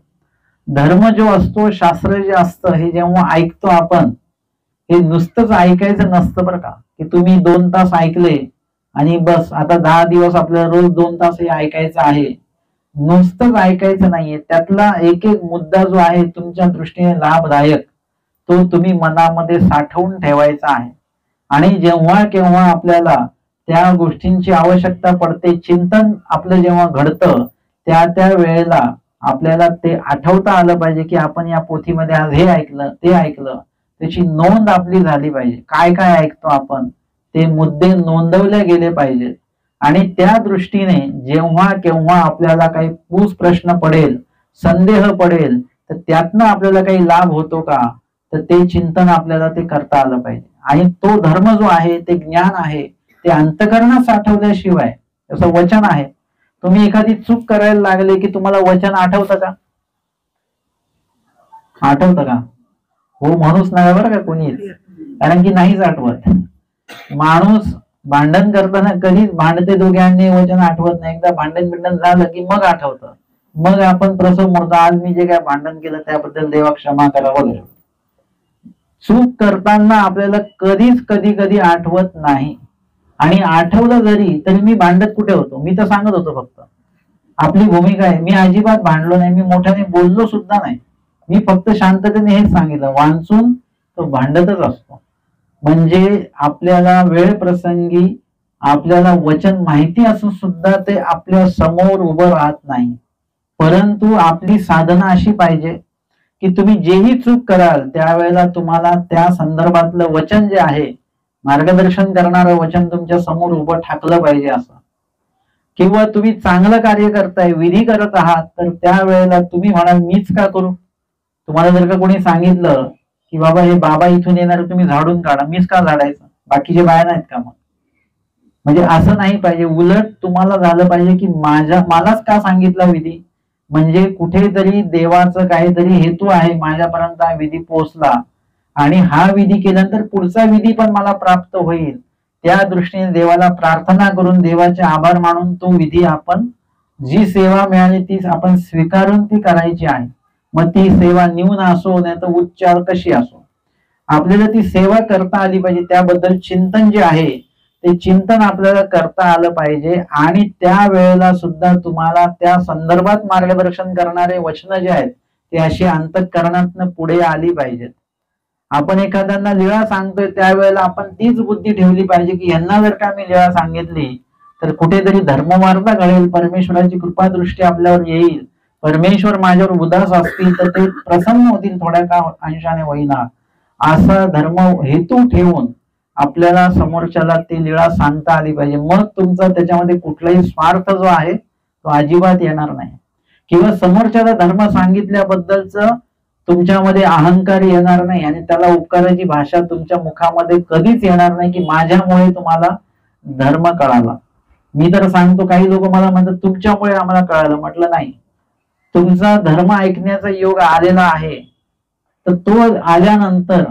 A: धर्म जो असतो, शास्त्र जे असतं, हे जेव्हा ऐकतो आपण, हे नुसतंच ऐकायचं नसतं बरं का, की तुम्ही 2 तास ऐकले आणि बस आता 10 दिवस आपल्याला रोज 2 तास हे ऐकायचं आहे. नुसतंच ऐकायचं नाहीये, त्यातला एक एक मुद्दा जो आहे तुमच्या दृष्टीने लाभदायक, तो तुम्ही मनामध्ये साठवून ठेवायचा आहे. आणि जेव्हा केव्हा आपल्याला त्या गोष्टींची आवश्यकता पडते, चिंतन आपलं जेव्हा घडतं, त्या वेळेला आपल्याला ते आठवता आलं पाहिजे की आपण या पोथीमध्ये आज हे ऐकलं, ते ऐकलं. त्याची नोंद आपली झाली पाहिजे. काय काय ऐकतो आपण ते मुद्दे नोंदवले गेले पाहिजेत. आणि त्या दृष्टीने जेव्हा केव्हा आपल्याला काही पूस प्रश्न पडेल, संदेह पडेल, तर त्यातनं आपल्याला काही लाभ होतो का, तर ते चिंतन आपल्याला ते करता आलं पाहिजे. आणि तो धर्म जो आहे, ते ज्ञान आहे, ते अंतःकरणात साठवल्याशिवाय, जसं वचन आहे, तुम्ही एखादी चूक करायला लागले की तुम्हाला वचन आठवतं का? आठवतं का? हो माणूस नाही बरं का कोणीच, कारण की नाहीच आठवत. माणूस भांडण करताना कधीच भांडते दोघांनी वचन आठवत नाही. एकदा भांडण झालं की मग आठवतं, मग आपण प्रसव म्हणतो, आज मी जे काय भांडण केलं त्याबद्दल देवा क्षमा करा वगैरे. चूक करताना आपल्याला कधीच कधी आठवत नाही. आणि आठवलं जरी तरी मी भांडत कुठे होतो, मी तर सांगत होतो फक्त आपली भूमिका आहे. मी अजिबात भांडलो नाही, मी मोठ्याने बोललो सुद्धा नाही, मी फक्त शांततेने हेच सांगितलं. वांचून तो भांडतच असतो. म्हणजे आपल्याला वेळ प्रसंगी आपल्याला वचन माहिती असून सुद्धा ते आपल्या समोर उभं राहत नाही. परंतु आपली साधना अशी पाहिजे की तुम्ही जेही चूक कराल त्यावेळेला तुम्हाला त्या संदर्भातलं वचन जे आहे, मार्गदर्शन करणारं वचन तुमच्या समोर उभं ठाकलं पाहिजे असं. किंवा तुम्ही चांगलं कार्य करताय, विधी करत आहात, तर त्यावेळेला तुम्ही म्हणाल मीच का करू. तुम्हाला जर का कोणी सांगितलं की बाबा हे बाबा इथून येणार, तुम्ही झाडून काढा, मीच का झाडायचं, बाकीचे बाया नाहीत का मग. म्हणजे असं नाही पाहिजे. उलट तुम्हाला झालं पाहिजे की मलाच का सांगितला विधी, म्हणजे कुठेतरी देवाचं काहीतरी हेतू आहे, माझ्यापर्यंत हा विधी पोहोचला आणि हा विधी केल्यानंतर पुढचा विधी पण मला प्राप्त होईल. त्या दृष्टीने देवाला प्रार्थना करून, देवाचे आभार मानून तो विधी, आपण जी सेवा मिळाली ती आपण स्वीकारून ती करायची आहे. मग ती सेवा न्यून असो नाही तर उच्चार कशी असो, आपल्याला ती सेवा करता आली पाहिजे. त्याबद्दल चिंतन जे आहे ते चिंतन आपल्याला करता आलं पाहिजे. आणि त्या वेळेला सुद्धा तुम्हाला त्या संदर्भात मार्गदर्शन करणारे वचन जे आहेत ते अशी अंतःकरणातनं पुढे आली पाहिजेत. आपण एखाद्यांना लीळा सांगतोय त्यावेळेला आपण तीच बुद्धी ठेवली पाहिजे की यांना जर का मी लीळा सांगितली तर कुठेतरी धर्मवार्ता घडेल, परमेश्वराची कृपादृष्टी आपल्यावर येईल, परमेश्वर माझ्यावर उदास असतील तर ते प्रसन्न होतील थोड्या का अंशाने होईना, असा धर्म हेतू ठेवून आपल्याला समोरच्याला ती लीळा सांगता आली पाहिजे. मग तुमचा त्याच्यामध्ये कुठलाही स्वार्थ जो आहे तो अजिबात येणार नाही. किंवा समोरच्याला धर्म सांगितल्याबद्दलच तुमच्यामध्ये अहंकार येणार नाही आणि त्याला उपकाराची भाषा तुमच्या मुखामध्ये कधीच येणार नाही की माझ्यामुळे तुम्हाला धर्म कळाला. मी तर सांगतो, काही लोक मला म्हणतात तुमच्यामुळे आम्हाला कळालं. म्हटलं नाही, तुमचा धर्म ऐकण्याचा योग आलेला आहे, तर तो आल्यानंतर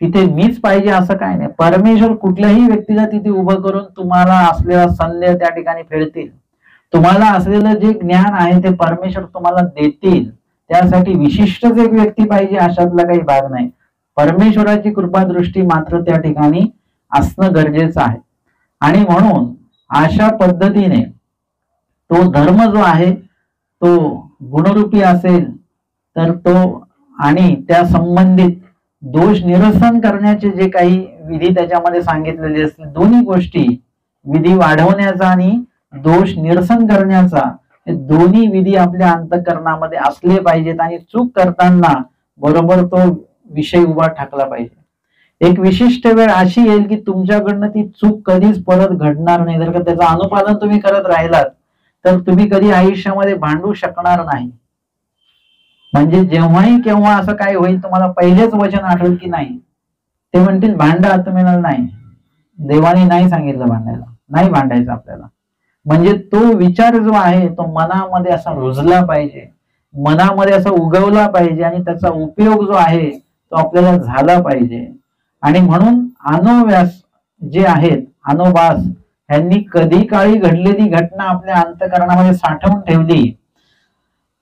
A: तिथे मीच पाहिजे असं काय नाही. परमेश्वर कुठल्याही व्यक्तीला तिथे उभं करून तुम्हाला असलेला संदेह त्या ठिकाणी फेडतील. तुम्हाला असलेलं जे ज्ञान आहे ते परमेश्वर तुम्हाला देतील. त्यासाठी विशिष्टच एक व्यक्ती पाहिजे अशातला काही भाग नाही. परमेश्वराची कृपादृष्टी मात्र त्या ठिकाणी असणं गरजेचं आहे. आणि म्हणून अशा पद्धतीने तो धर्म जो आहे तो गुणरूपी असेल तर तो, आणि त्या संबंधित दोष निरसन करण्याचे जे काही विधी त्याच्यामध्ये सांगितलेले असतील, दोन्ही गोष्टी, विधी वाढवण्याचा आणि दोष निरसन करण्याचा, हे दोन्ही विधी आपल्या अंतःकरणामध्ये असले पाहिजेत. आणि चूक करताना बरोबर तो विषय उभा ठाकला पाहिजे. एक विशिष्ट वेळ अशी येईल की तुमच्याकडनं ती चूक कधीच परत घडणार नाही. जर का त्याचं अनुपालन तुम्ही करत राहिलात तर तुम्ही कधी आयुष्यामध्ये भांडू शकणार नाही. म्हणजे जेव्हाही केव्हा असं काय होईल तुम्हाला पहिलेच वचन आठवेल की नाही, ते म्हणतील भांडा आत्मेनाला नाही, देवाने नाही सांगितलं भांडायला, नाही भांडायचं आपल्याला. म्हणजे तो विचार जो आहे तो मनामध्ये असा रुजला पाहिजे, मनामध्ये असा उगवला पाहिजे आणि त्याचा उपयोग जो आहे तो आपल्याला झाला पाहिजे. आणि म्हणून अनोव्यास जे आहेत, अनोबास, यांनी कधी काळी घडलेली घटना आपल्या अंतःकरणामध्ये साठवून ठेवली.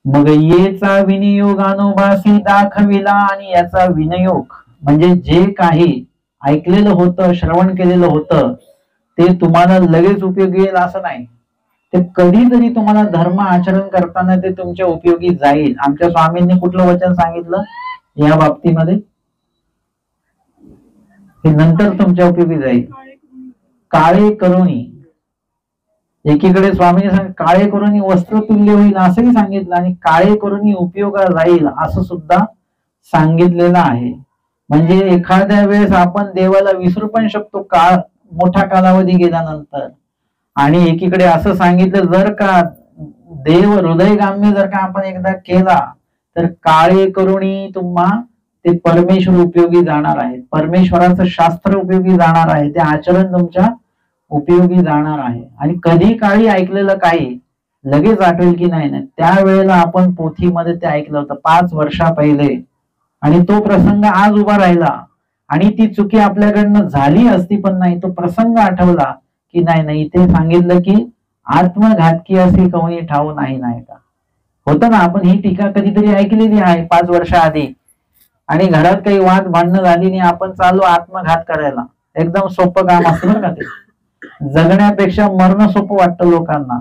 A: मग येचा विनियोग अनोबासी दाखविला, आणि याचा विनियोग म्हणजे जे काही ऐकलेलं होतं, श्रवण केलेलं होतं, ते तुम्हाला लगेच उपयोगी येईल असं नाही. ते कधीतरी तुम्हाला धर्म आचरण करताना ते तुमच्या उपयोगी जाईल. आमच्या स्वामींनी कुठलं वचन सांगितलं या बाबतीमध्ये, हे नंतर तुमच्या उपयोगी जाईल. काळे करुणी, एकीकडे स्वामींनी सांगितलं काळे करुणी वस्त्र तुल्य होईल असंही सांगितलं, आणि काळे करुणी उपयोगाला जाईल असं सुद्धा सांगितलेलं आहे. म्हणजे एखाद्या वेळेस आपण देवाला विसरू पण शकतो काळ मोठा कालावधी गेल्यानंतर. आणि एकीकडे असं सांगितलं जर का देव हृदयगाम्य जर का आपण एकदा केला तर काळे करुणी तुम्हा ते परमेश्वर उपयोगी जाणार आहे, परमेश्वराचं शास्त्र उपयोगी जाणार आहे, ते आचरण तुमच्या उपयोगी जाणार आहे. आणि कधी काळी ऐकलेलं काही लगेच आठवेल की नाही, त्यावेळेला आपण पोथीमध्ये ते ऐकलं होतं 5 वर्षा पहिले, आणि तो प्रसंग आज उभा राहिला. आणि ती चुकी आपल्याकडनं झाली असती पण नाही, तो प्रसंग आठवला की नाही, इथे सांगितलं की आत्मघातकी असे कोणी ठाऊ नाही का. होतं ना, आपण ही टीका कधीतरी ऐकलेली आहे 5 वर्षाआधी, आणि घरात काही वाद भांडणं झाली आणि आपण चाललो आत्मघात करायला. एकदम सोपं काम असतं का ते, जगण्यापेक्षा मरणं सोपं वाटतं लोकांना.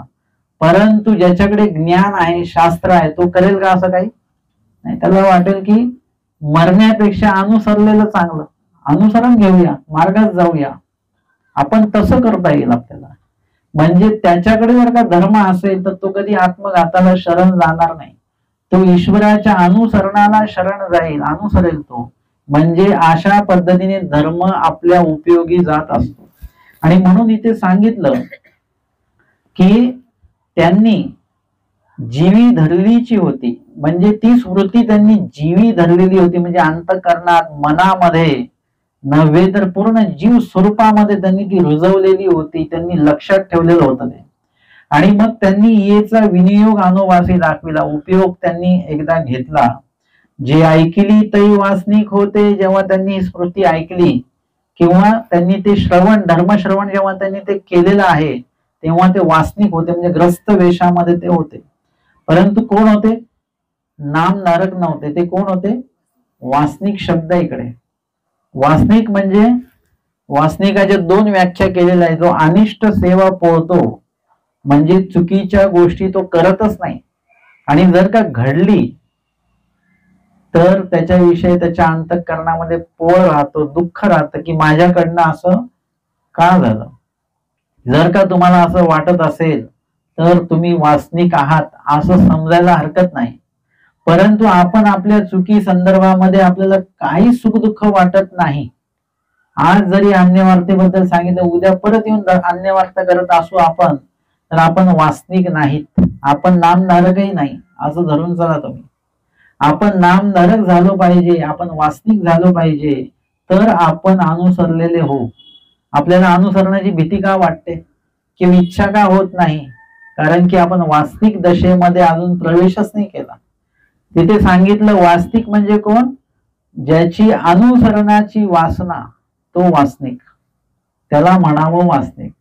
A: परंतु ज्याच्याकडे ज्ञान आहे, शास्त्र आहे, तो करेल का असं काही नाही. त्याला वाटेल की मरण्यापेक्षा अनुसरलेलं चांगलं, अनुसरण घेऊया, मार्गात जाऊया. आपण तसं करता येईल आपल्याला. म्हणजे त्याच्याकडे जर का धर्म असेल तर तो कधी आत्मघाताला शरण जाणार नाही, तो ईश्वराच्या अनुसरणाला शरण जाईल, अनुसरेल तो. म्हणजे अशा पद्धतीने धर्म आपल्या उपयोगी जात असतो. आणि म्हणून इथे सांगितलं की त्यांनी जीवी धरलीची होती, म्हणजे ती स्मृती त्यांनी जीवी धरलेली होती, म्हणजे अंतःकरणात, मनामध्ये नव्हे तर पूर्ण जीव स्वरूपामध्ये त्यांनी ती रुजवलेली होती, त्यांनी लक्षात ठेवलेलं होतं ते. आणि मग त्यांनी येचा विनियोग अनोवासी दाखविला, उपयोग त्यांनी एकदा घेतला. जे ऐकली तै वासनिक होते, जेव्हा त्यांनी स्मृती ऐकली किंवा त्यांनी ते श्रवण, धर्मश्रवण जेव्हा त्यांनी ते केलेलं आहे तेव्हा ते वासनिक होते, म्हणजे ग्रस्त वेशामध्ये ते होते. परंतु कोण होते, नाम धारक नव्हते. ते कोण होते, वासनिक शब्द इकडे. वासनिक म्हणजे वासनिकाच्या 2 व्याख्या केलेल्या आहे. जो अनिष्ट सेवा पोळतो, म्हणजे चुकीच्या गोष्टी तो करतच नाही, आणि जर का घडली तर त्याच्याविषयी त्याच्या अंतःकरणामध्ये पोळ राहतो, दुःख राहतं की माझ्याकडनं असं का झालं. जर का तुम्हाला असं वाटत असेल तर तुम्ही वासनिक आहात असं समजायला हरकत नाही. परंतु आपण आपल्या चुकी संदर्भामध्ये आपल्याला काही सुख दुःख वाटत नाही. आज जरी अन्यवार्तेबद्दल सांगितलं, उद्या परत येऊन अन्यवार्ता करत असू आपण, तर आपण वासनिक नाहीत, आपण नामधारकही नाही असं धरून चला तुम्ही. आपण नामधारक झालो पाहिजे, आपण वासनिक झालो पाहिजे, तर आपण अनुसरलेले हो. आपल्याला अनुसरणाची भीती का वाटते किंवा इच्छा का होत नाही, कारण की आपण वास्तविक दशेमध्ये अजून प्रवेशच नाही केला. तिथे सांगितलं वास्तविक म्हणजे कोण, ज्याची अनुसरणाची वासना, तो वासनिक, त्याला म्हणावं वासनिक.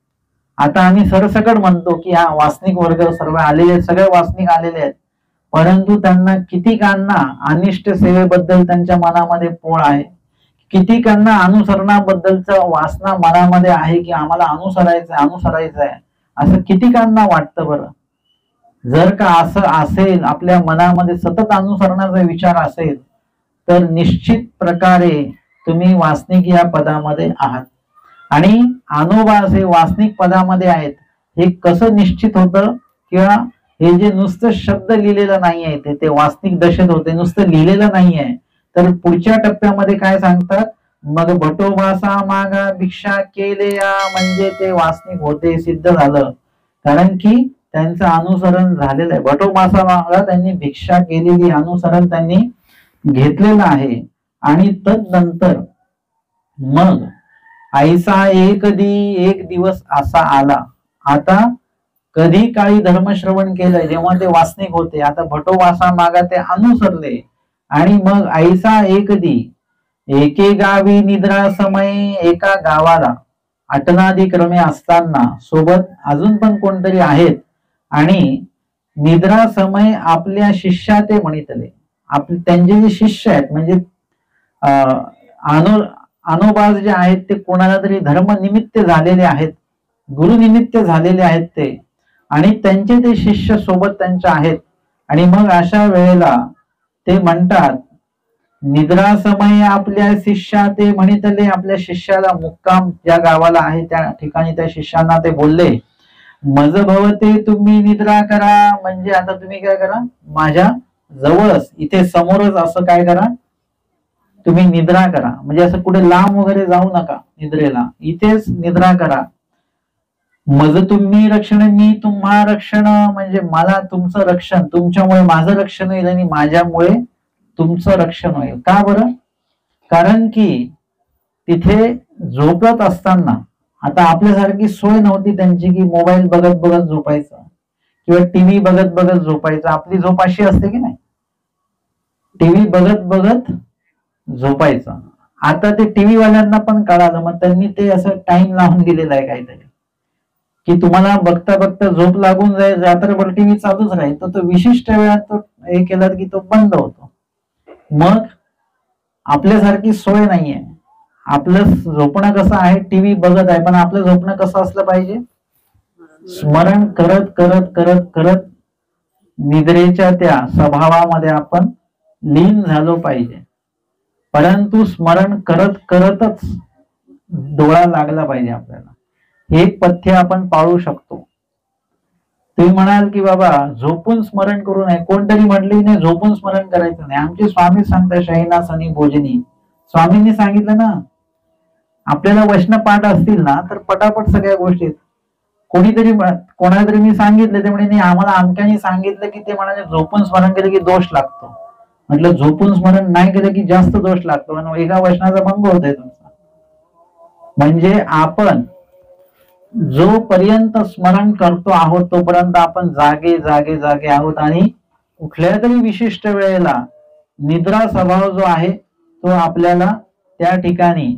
A: आता आम्ही सरसकट म्हणतो की हा वासनिक वर्ग सर्व आलेले आहेत, सगळे वासनिक आलेले आहेत, परंतु त्यांना कितीकांना अनिष्ट सेवेबद्दल त्यांच्या मनामध्ये पोळ आहे, कितीकांना अनुसरणाबद्दलचा वासना मनामध्ये आहे की आम्हाला अनुसरायचं आहे, असं कितीकांना वाटतं बरं. जर का असं असेल, आपल्या मनामध्ये सतत अनुसरणाचा विचार असेल, तर निश्चित प्रकारे तुम्ही वासनिक या पदामध्ये आहात. आणि अनोबा असे वासनिक पदामध्ये आहेत, हे कसं निश्चित होतं, किंवा हे जे नुसतं शब्द लिहिलेलं नाही आहे ते वासनिक दशेत होते, नुसतं लिहिलेलं नाही आहे. तर पुढच्या टप्प्यामध्ये काय सांगतात, मग भटोबासा मागा भिक्षा केले या, म्हणजे ते वासनिक होते, सिद्ध झालं. कारण की त्यांचं अनुसरण झालेलं आहे. भटोबासाला त्यांनी भिक्षा केलेली, अनुसरण त्यांनी घेतलेलं आहे. आणि तदनंतर मग ऐसा एक दिवस असा आला. आता कधी काळी धर्मश्रवण केलंय जेव्हा ते वासनिक होते, आता भटोबासा मागा ते अनुसरले. आणि मग ऐसा एके गावी निद्रा समय, एका गावाला अटनादी क्रमे असताना सोबत अजून पण कोणतरी आहेत. आणि निद्रा समय आपल्या शिष्या ते म्हणितले. त्यांचे जे शिष्य आहेत म्हणजे अनुबाज जे आहेत ते कोणाला तरी धर्मनिमित्त झालेले आहेत, गुरुनिमित्त झालेले आहेत ते, आणि त्यांचे ते शिष्य सोबत त्यांच्या आहेत. आणि मग अशा वेळेला ते म्हणतात, निद्रा समय आपल्या शिष्या ते म्हणितले. आपल्या शिष्याला मुक्काम ज्या गावाला आहे त्या ठिकाणी त्या शिष्यांना ते बोलले, मज भवते तुम्ही निद्रा करा. म्हणजे आता तुम्ही काय करा, माझ्या जवळच इथे समोरच असं काय करा, तुम्ही निद्रा करा. म्हणजे असं कुठे लांब वगैरे जाऊ नका निद्रेला, इथेच निद्रा करा. मज तुम्ही रक्षण, मी तुम्हा रक्षण. म्हणजे मला तुमचं रक्षण, तुमच्यामुळे माझं रक्षण होईल आणि माझ्यामुळे तुमचं रक्षण होईल. का बरं? कारण की तिथे झोपत असताना आता आपल्यासारखी सोय नव्हती त्यांची की मोबाईल बघत बघत झोपायचं किंवा टीव्ही बघत बघत झोपायचं. आपली झोप अशी असते की नाही, टीव्ही बघत बघत झोपायचं. आता ते टीव्ही वाल्यांना पण कळालं, मग त्यांनी ते असं टाइम लावून दिलेलं आहे काहीतरी, की तुम्हाला बघता बघता झोप लागून जाईल, रात्रभर टीव्ही चालूच राहील. तो विशिष्ट वेळात तो हे केला की तो बंद होतो. मग आपल्यासारखी सोय नाहीये. आपलं झोपणं कसं आहे, टीव्ही बघत आहे, पण आपलं झोपणं कसं असलं पाहिजे, स्मरण करत करत करत करत निद्रेच्या त्या स्वभावामध्ये आपण लीन झालो पाहिजे. परंतु स्मरण करत करतच डोळा लागला पाहिजे आपल्याला. हे पथ्य आपण पाळू शकतो. तुम्ही म्हणाल की बाबा झोपून स्मरण करू नये, कोणतरी म्हटली नाही झोपून स्मरण करायचं नाही. आमचे स्वामी सांगतात शयना सनी भोजनी. स्वामींनी सांगितलं ना, आपल्याला वचन पाठ असतील ना तर पटापट सगळ्या गोष्टी. कोणीतरी कोणाला तरी मी सांगितलं ते म्हणे नाही आम्हाला अमक्याने सांगितलं की ते म्हणाले झोपून स्मरण केलं की दोष लागतो. म्हटलं झोपून स्मरण नाही केलं की जास्त दोष लागतो आणि एका वचनाचा भंग होतोय तुमचा. म्हणजे आपण जोपर्यंत स्मरण करतो आहोत तोपर्यंत आपण जागे जागे जागे आहोत. आणि कुठल्या तरी विशिष्ट वेळेला निद्रा स्वभाव जो आहे तो आपल्याला त्या ठिकाणी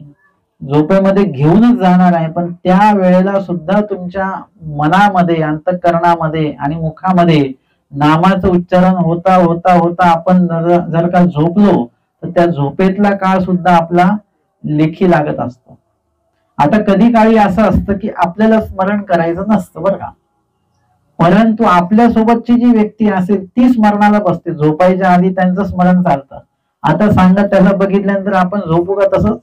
A: झोपेमध्ये घेऊनच जाणार आहे. पण त्या वेळेला सुद्धा तुमच्या मनामध्ये, अंतःकरणामध्ये आणि मुखामध्ये नामाचं उच्चारण होता होता होता आपण जर का झोपलो तर त्या झोपेतला काळ सुद्धा आपला लेखी लागत असतो. आता कधी काळी असं असतं की आपल्याला स्मरण करायचं नसतं बरं का, परंतु आपल्या सोबतची जी व्यक्ती असेल ती स्मरणाला बसते. झोपायच्या आधी त्यांचं स्मरण चालतं. आता सांगा त्याला बघितल्यानंतर आपण झोपू का तसंच?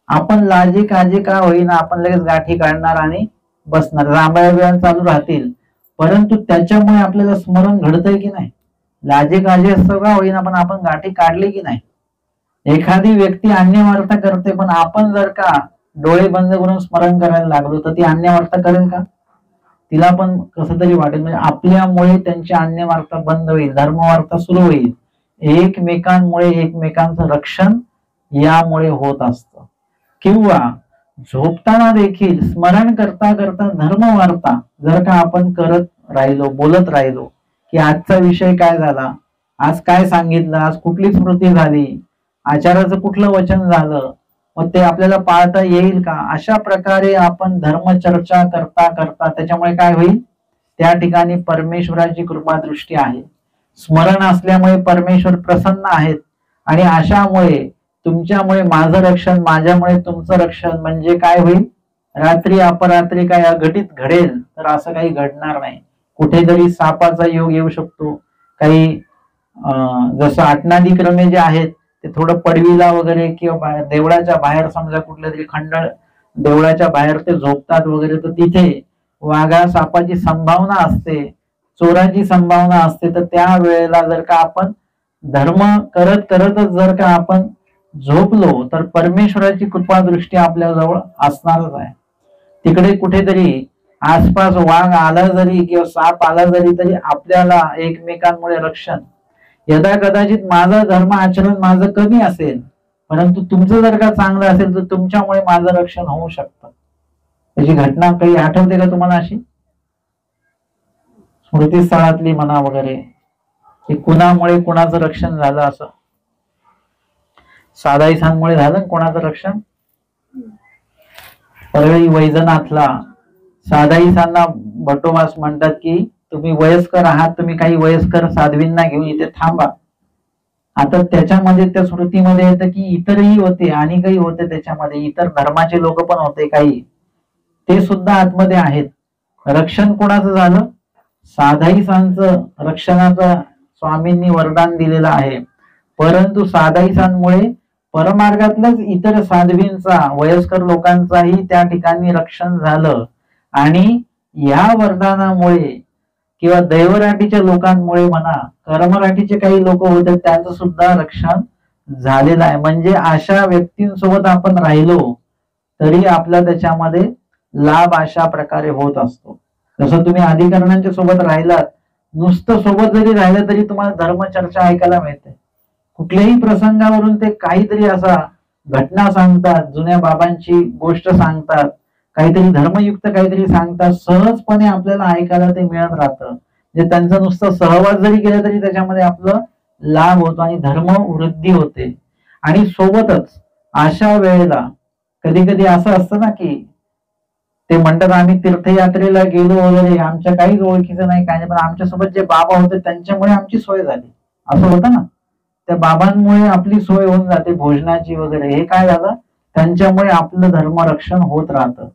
A: आपण लाजी काळजी का होईना आपण लगेच गाठी काढणार आणि बसणार, रांबाळ्या चालू राहतील, परंतु त्याच्यामुळे आपल्याला स्मरण घडतंय की नाही? लाजी काळजी असं का होईना पण आपण गाठी काढली की नाही? एखादी व्यक्ती अन्यवार्ता करते पण आपण जर का डोळे बंद करून स्मरण करायला लागलो तर ती अन्यवार्ता करेल का? तिला पण कसं तरी वाटेल. म्हणजे आपल्यामुळे त्यांची अन्यवार्ता बंद होईल, धर्मवार्ता सुरू होईल. एकमेकांमुळे एकमेकांचं रक्षण यामुळे होत असतं. किंवा झोपताना देखील स्मरण करता करता धर्मवार्ता जर का आपण करत राहिलो, बोलत राहिलो की आजचा विषय काय झाला, आज काय सांगितलं, आज कुठली स्मृती झाली, आचाराचं कुठलं वचन झालं, मग ते आपल्याला पाळता येईल का, अशा प्रकारे आपण धर्मचर्चा करता करता त्याच्यामुळे काय होईल, त्या ठिकाणी परमेश्वराची कृपा दृष्टी आहे. स्मरण असल्यामुळे परमेश्वर प्रसन्न आहेत. आणि अशामुळे तुमच्यामुळे माझं रक्षण, माझ्यामुळे तुमचं रक्षण. म्हणजे काय होईल, रात्री अपरात्री काय अघटित घडेल तर असं काही घडणार नाही. कुठेतरी सापाचा योग येऊ शकतो, काही जसं आटनादी क्रमे जे आहेत ते थोडं पडवीला वगैरे किंवा देवळाच्या बाहेर, समजा कुठल्या तरी खंडळ देवळाच्या बाहेर ते झोपतात वगैरे, तर तिथे वाघा सापाची संभावना असते, चोराची संभावना असते. तर त्या वेळेला जर का आपण धर्म करत करतच जर का आपण झोपलो तर परमेश्वराची कृपा दृष्टी आपल्या जवळ असणारच आहे. तिकडे कुठेतरी आसपास वाघ आला जरी किंवा साप आला जरी तरी आपल्याला एकमेकांमुळे रक्षण. यदा कदाचित माझं धर्म आचरण माझं कमी असेल, परंतु तुमचं जर का चांगलं असेल तर तुमच्यामुळे माझं रक्षण होऊ शकतं. त्याची घटना काही आठवते का तुम्हाला अशी? स्मृतीस्थळातली म्हणा वगैरे, की कुणामुळे कुणाचं रक्षण झालं असं? सादाईसांमुळे झालं कोणाचं रक्षण? परळी वैजनाथला सादाईसांना भटोबास म्हणतात की तुम्ही वयस्कर आहात, तुम्ही काही वयस्कर साध्वींना घेऊन इथे थांबा. आता त्याच्यामध्ये त्या स्मृतीमध्ये येतं की इतरही होते आणि काही होते, त्याच्यामध्ये इतर धर्माचे लोक पण होते काही, ते सुद्धा आतमध्ये आहेत. रक्षण कोणाचं झालं? साधाईसांचं रक्षणाचं स्वामींनी वरदान दिलेलं आहे. परंतु साधाईसांमुळे परमार्गातल्याच इतर साध्वींचा, वयस्कर लोकांचाही त्या ठिकाणी रक्षण झालं. आणि या वरदानामुळे किंवा दैवराटीच्या लोकांमुळे म्हणा, कर्मराटीचे काही लोक होते त्यांचं सुद्धा रक्षण झालेलं आहे. म्हणजे अशा व्यक्तींसोबत आपण राहिलो तरी आपला त्याच्यामध्ये लाभ अशा प्रकारे होत असतो. जसं तुम्ही अधिकरणांच्या सोबत राहिलात, नुसतं सोबत जरी राहिलं तरी तुम्हाला धर्मचर्चा ऐकायला मिळते. कुठल्याही प्रसंगावरून ते काहीतरी असा घटना सांगतात, जुन्या बाबांची गोष्ट सांगतात, काहीतरी धर्मयुक्त काहीतरी सांगतात, सहजपणे आपल्याला ऐकायला ते मिळत राहतं. म्हणजे त्यांचा नुसतं सहवास जरी केला तरी त्याच्यामध्ये आपलं लाभ होतो आणि धर्म वृद्धी होते. आणि सोबतच अशा वेळेला कधी कधी असं असतं ना की ते म्हणतात आम्ही तीर्थयात्रेला गेलो वगैरे, आमच्या काहीच ओळखीचं नाही काय नाही, पण आमच्यासोबत जे बाबा होते त्यांच्यामुळे आमची सोय झाली, असं होतं ना. त्या बाबांमुळे आपली सोय होऊन जाते भोजनाची वगैरे. हे काय झालं? त्यांच्यामुळे आपलं धर्मरक्षण होत राहतं.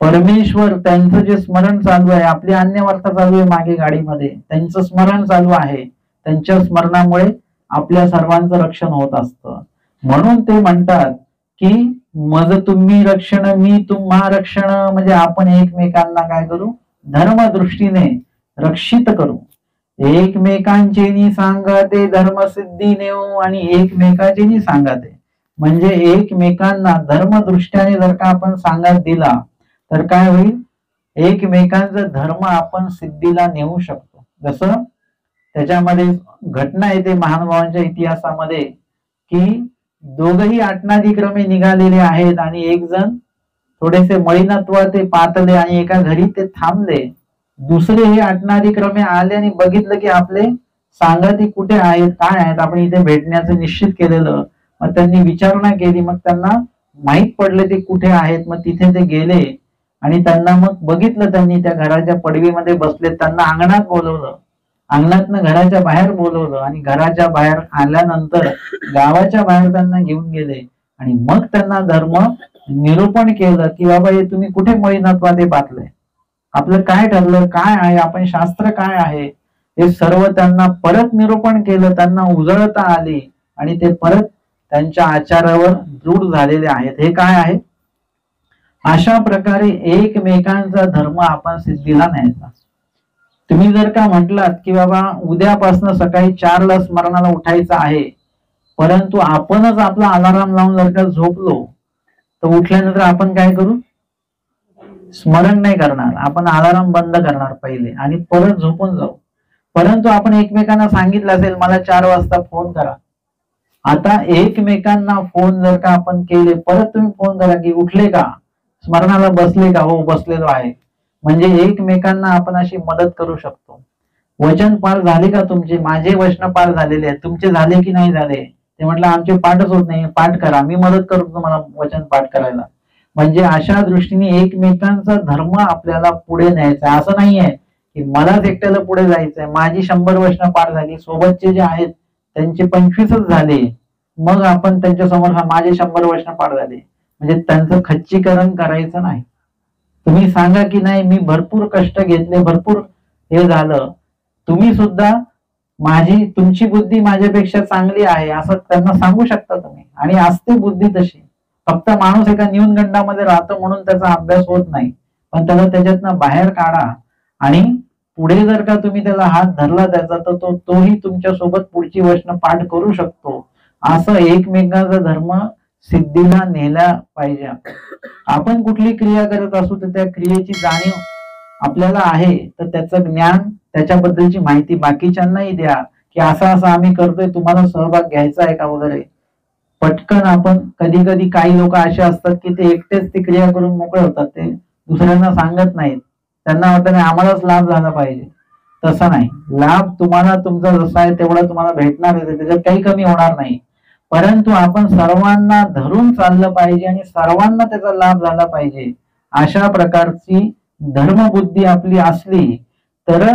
A: परमेश्वर त्यांचं जे स्मरण चालू आहे, आपली अन्यवार्ता चालू आहे मागे गाडीमध्ये, त्यांचं स्मरण चालू आहे, त्यांच्या स्मरणामुळे आपल्या सर्वांचं रक्षण होत असतं. म्हणून ते म्हणतात की मज तुम्ही रक्षण मी तुम्हा रक्षण, म्हणजे आपण एकमेकांना काय करू? धर्मदृष्टीने रक्षित करू. एकमेकांचे सांगाते धर्मसिद्धी नेऊ, आणि एकमेकांचे सांगाते म्हणजे एकमेकांना धर्मदृष्ट्याने जर का आपण सांगत दिला तर काय होईल? एकमेकांचा धर्म आपण सिद्धीला नेऊ शकतो. जसं त्याच्यामध्ये घटना येते महानुभावांच्या इतिहासामध्ये की दोघही आटनादिक्रमे निघालेले आहेत आणि एक जण थोडेसे मळीनत्व ते पातले आणि एका घरी ते थांबले. दुसरे हे आटनादिक्रमे आले आणि बघितलं की आपले सांगाती कुठे आहेत, काय आहेत, आपण इथे भेटण्याचं निश्चित केलेलं. मग त्यांनी विचारणा केली, मग त्यांना माहित पडले ते कुठे आहेत. मग तिथे ते गेले आणि त्यांना मग बघितलं, त्यांनी त्या घराच्या पडवीमध्ये बसले, त्यांना अंगणात बोलवलं, अंगणातनं घराच्या बाहेर बोलवलं आणि घराच्या बाहेर आल्यानंतर गावाच्या बाहेर त्यांना घेऊन गेले आणि मग त्यांना धर्म निरूपण केलं की बाबा हे तुम्ही कुठे मळीनत्वात हे पातलंय, आपलं काय ठरलं, काय आहे, आपण शास्त्र काय आहे, हे सर्व त्यांना परत निरूपण केलं. त्यांना उजळता आली आणि ते परत त्यांच्या आचारावर दृढ झालेले आहेत. हे काय आहे? अशा प्रकारे एकमेकांचा धर्म आपण सिद्धीला न्यायचा. तुम्ही जर का म्हटलात की बाबा उद्यापासून सकाळी 4ला स्मरणाला उठायचं आहे, परंतु आपणच आपला अलाराम लावून जर का झोपलो तर उठल्यानंतर आपण काय करू? स्मरण नाही करणार, आपण अलाराम बंद करणार पहिले आणि परत झोपून जाऊ. परंतु आपण एकमेकांना सांगितलं असेल मला 4 वाजता फोन करा. आता एकमेकांना फोन जर का आपण केले, परत तुम्ही फोन करा की उठले का, स्मरणाला बसले का? हो बसलेलो आहे. म्हणजे एकमेकांना आपण अशी मदत करू शकतो. वचन पाठ झाले का तुमचे? माझे वचन पाठ झालेले आहेत, तुमचे झाले की नाही झाले? ते म्हटलं आमचे पाठच होत नाही. पाठ करा, मी मदत करतो तुम्हाला वचन पाठ करायला. म्हणजे अशा दृष्टीने एकमेकांचा धर्म आपल्याला पुढे न्यायचा. असं नाहीये की मलाच एकट्याला पुढे जायचंय, माझी 100 वचन पाठ झाली, सोबतचे जे आहेत त्यांचे 25च झाले, मग आपण त्यांच्या समोर माझे 100 वचन पाठ झाले, म्हणजे त्यांचं खच्चीकरण करायचं नाही. तुम्ही सांगा की नाही मी भरपूर कष्ट घेतले, भरपूर हे झालं, तुम्ही सुद्धा तुमची बुद्धी माझ्यापेक्षा चांगली आहे असं त्यांना सांगू शकता तुम्ही. आणि असते बुद्धी तशी, फक्त माणूस एका न्यूनगंडामध्ये राहतो म्हणून त्याचा अभ्यास होत नाही. पण त्याला त्याच्यातनं बाहेर काढा आणि पुढे जर का तुम्ही त्याला हात धरला त्याचा तर तोही तुमच्या सोबत पुढची वचन पाठ करू शकतो. असं एकमेकांचा धर्म सिद्धीला नेला पाहिजे. आपण कुठली क्रिया करत असू तर त्या क्रियेची जाणीव आपल्याला आहे तर त्याचं ज्ञान, त्याच्याबद्दलची माहिती बाकीच्यांनाही द्या, की असं असं आम्ही करतोय, तुम्हाला सहभाग घ्यायचा आहे का वगैरे. पटकन आपण कधी कधी काही लोक असे असतात की ते एकटेच ती क्रिया करून मोकळे होतात, ते दुसऱ्यांना सांगत नाहीत, त्यांना वाटतं नाही आम्हालाच लाभ झाला पाहिजे. तसं नाही, लाभ तुम्हाला तुमचा जसा आहे तेवढा तुम्हाला भेटणार आहे, त्याच्यात काही कमी होणार नाही. परंतु आपण सर्वांना धरून चाललं पाहिजे आणि सर्वांना त्याचा लाभ झाला पाहिजे, अशा प्रकारची धर्मबुद्धी आपली असली तर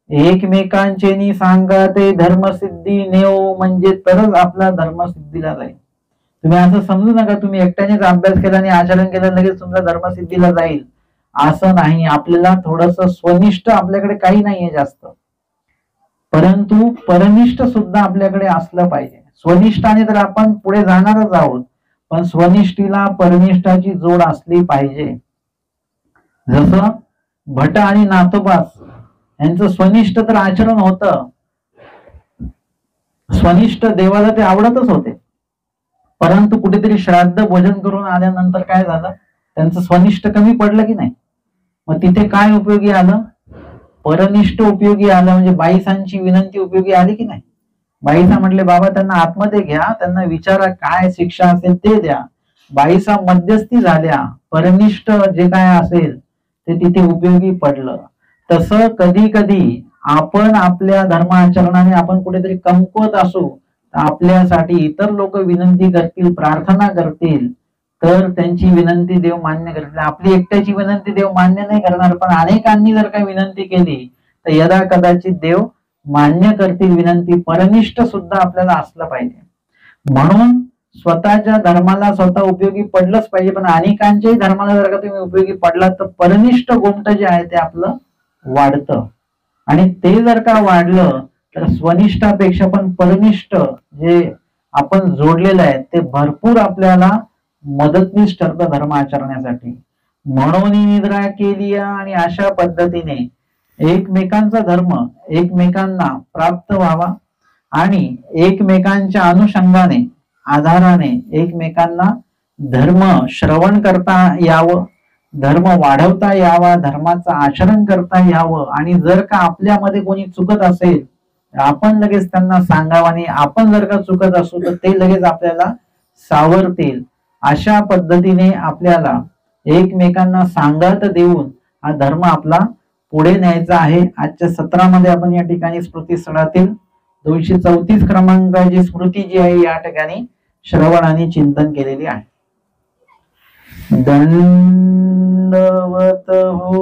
A: एकमेकांचे सांगा ते धर्मसिद्धी नेव, म्हणजे तरच आपला धर्मसिद्धीला जाईल. तुम्ही असं समजू नका तुम्ही एकट्यानेच अभ्यास केला आणि आचरण केलं लगेच तुमचा धर्मसिद्धीला जाईल, असं नाही. आपल्याला थोडस स्वनिष्ठ आपल्याकडे काही नाहीये जास्त, परंतु परनिष्ठ सुद्धा आपल्याकडे असलं पाहिजे. स्वनिष्ठाने तर आपण पुढे जाणारच आहोत, पण स्वनिष्ठीला परनिष्ठाची जोड असली पाहिजे. जसं भट आणि नाथोबास यांचं स्वनिष्ठ तर आचरण होतं, स्वनिष्ठ देवाला ते आवडतच होते, परंतु कुठेतरी श्राद्ध भोजन करून आल्यानंतर काय झालं, त्यांचं स्वनिष्ठ कमी पडलं की नाही. मग तिथे काय उपयोगी आलं, परनिष्ठ उपयोगी आलं, म्हणजे बाईसांची विनंती उपयोगी आली की नाही. बाईसा म्हटले बाबा त्यांना आतमध्ये घ्या, त्यांना विचारा काय शिक्षा असेल ते द्या. बाईसा मध्यस्थी झाल्या, परनिष्ठ जे काय असेल ते तिथे उपयोगी पडलं. तसं कधी कधी आपण आपल्या धर्माचरणाने आपण कुठेतरी कमकुवत असू, आपल्यासाठी इतर लोक विनंती करतील, प्रार्थना करतील, तर त्यांची विनंती देव मान्य करतील. आपली एकट्याची विनंती देव मान्य नाही करणार, पण अनेकांनी जर काही विनंती केली तर यदा कदाचित देव मान्य करतील विनंती. परनिष्ठ सुद्धा आपल्याला असलं पाहिजे. म्हणून स्वतःच्या धर्माला स्वतः उपयोगी पडलंच पाहिजे, पण अनेकांच्याही धर्माला जर का तुम्ही उपयोगी पडलात तर परनिष्ठ गोमट जे आहे ते आपलं वाढतं. आणि ते जर का वाढलं तर स्वनिष्ठापेक्षा पण परनिष्ठ जे आपण जोडलेलं आहे ते भरपूर आपल्याला मदतनीस ठरतं धर्म आचरण्यासाठी. म्हणून निद्रा केली आणि अशा पद्धतीने एकमेकांचा धर्म एकमेकांना प्राप्त व्हावा आणि एकमेकांच्या अनुषंगाने आधाराने एकमेकांना धर्म श्रवण करता यावं, धर्म वाढवता यावा, धर्माचं आचरण करता यावं. आणि जर का आपल्यामध्ये कोणी चुकत असेल आपण लगेच त्यांना सांगावं, आणि आपण जर का चुकत असू तर ते लगेच आपल्याला सावरतील. अशा पद्धतीने आपल्याला एकमेकांना सांगत देऊन हा धर्म आपला पुढे न्यायचा आहे. आजच्या सत्रामध्ये आपण या ठिकाणी स्मृती स्थळातील 234 क्रमांकाची स्मृती जी आहे या ठिकाणी श्रवण आणि चिंतन केलेली आहे. दंडवत हो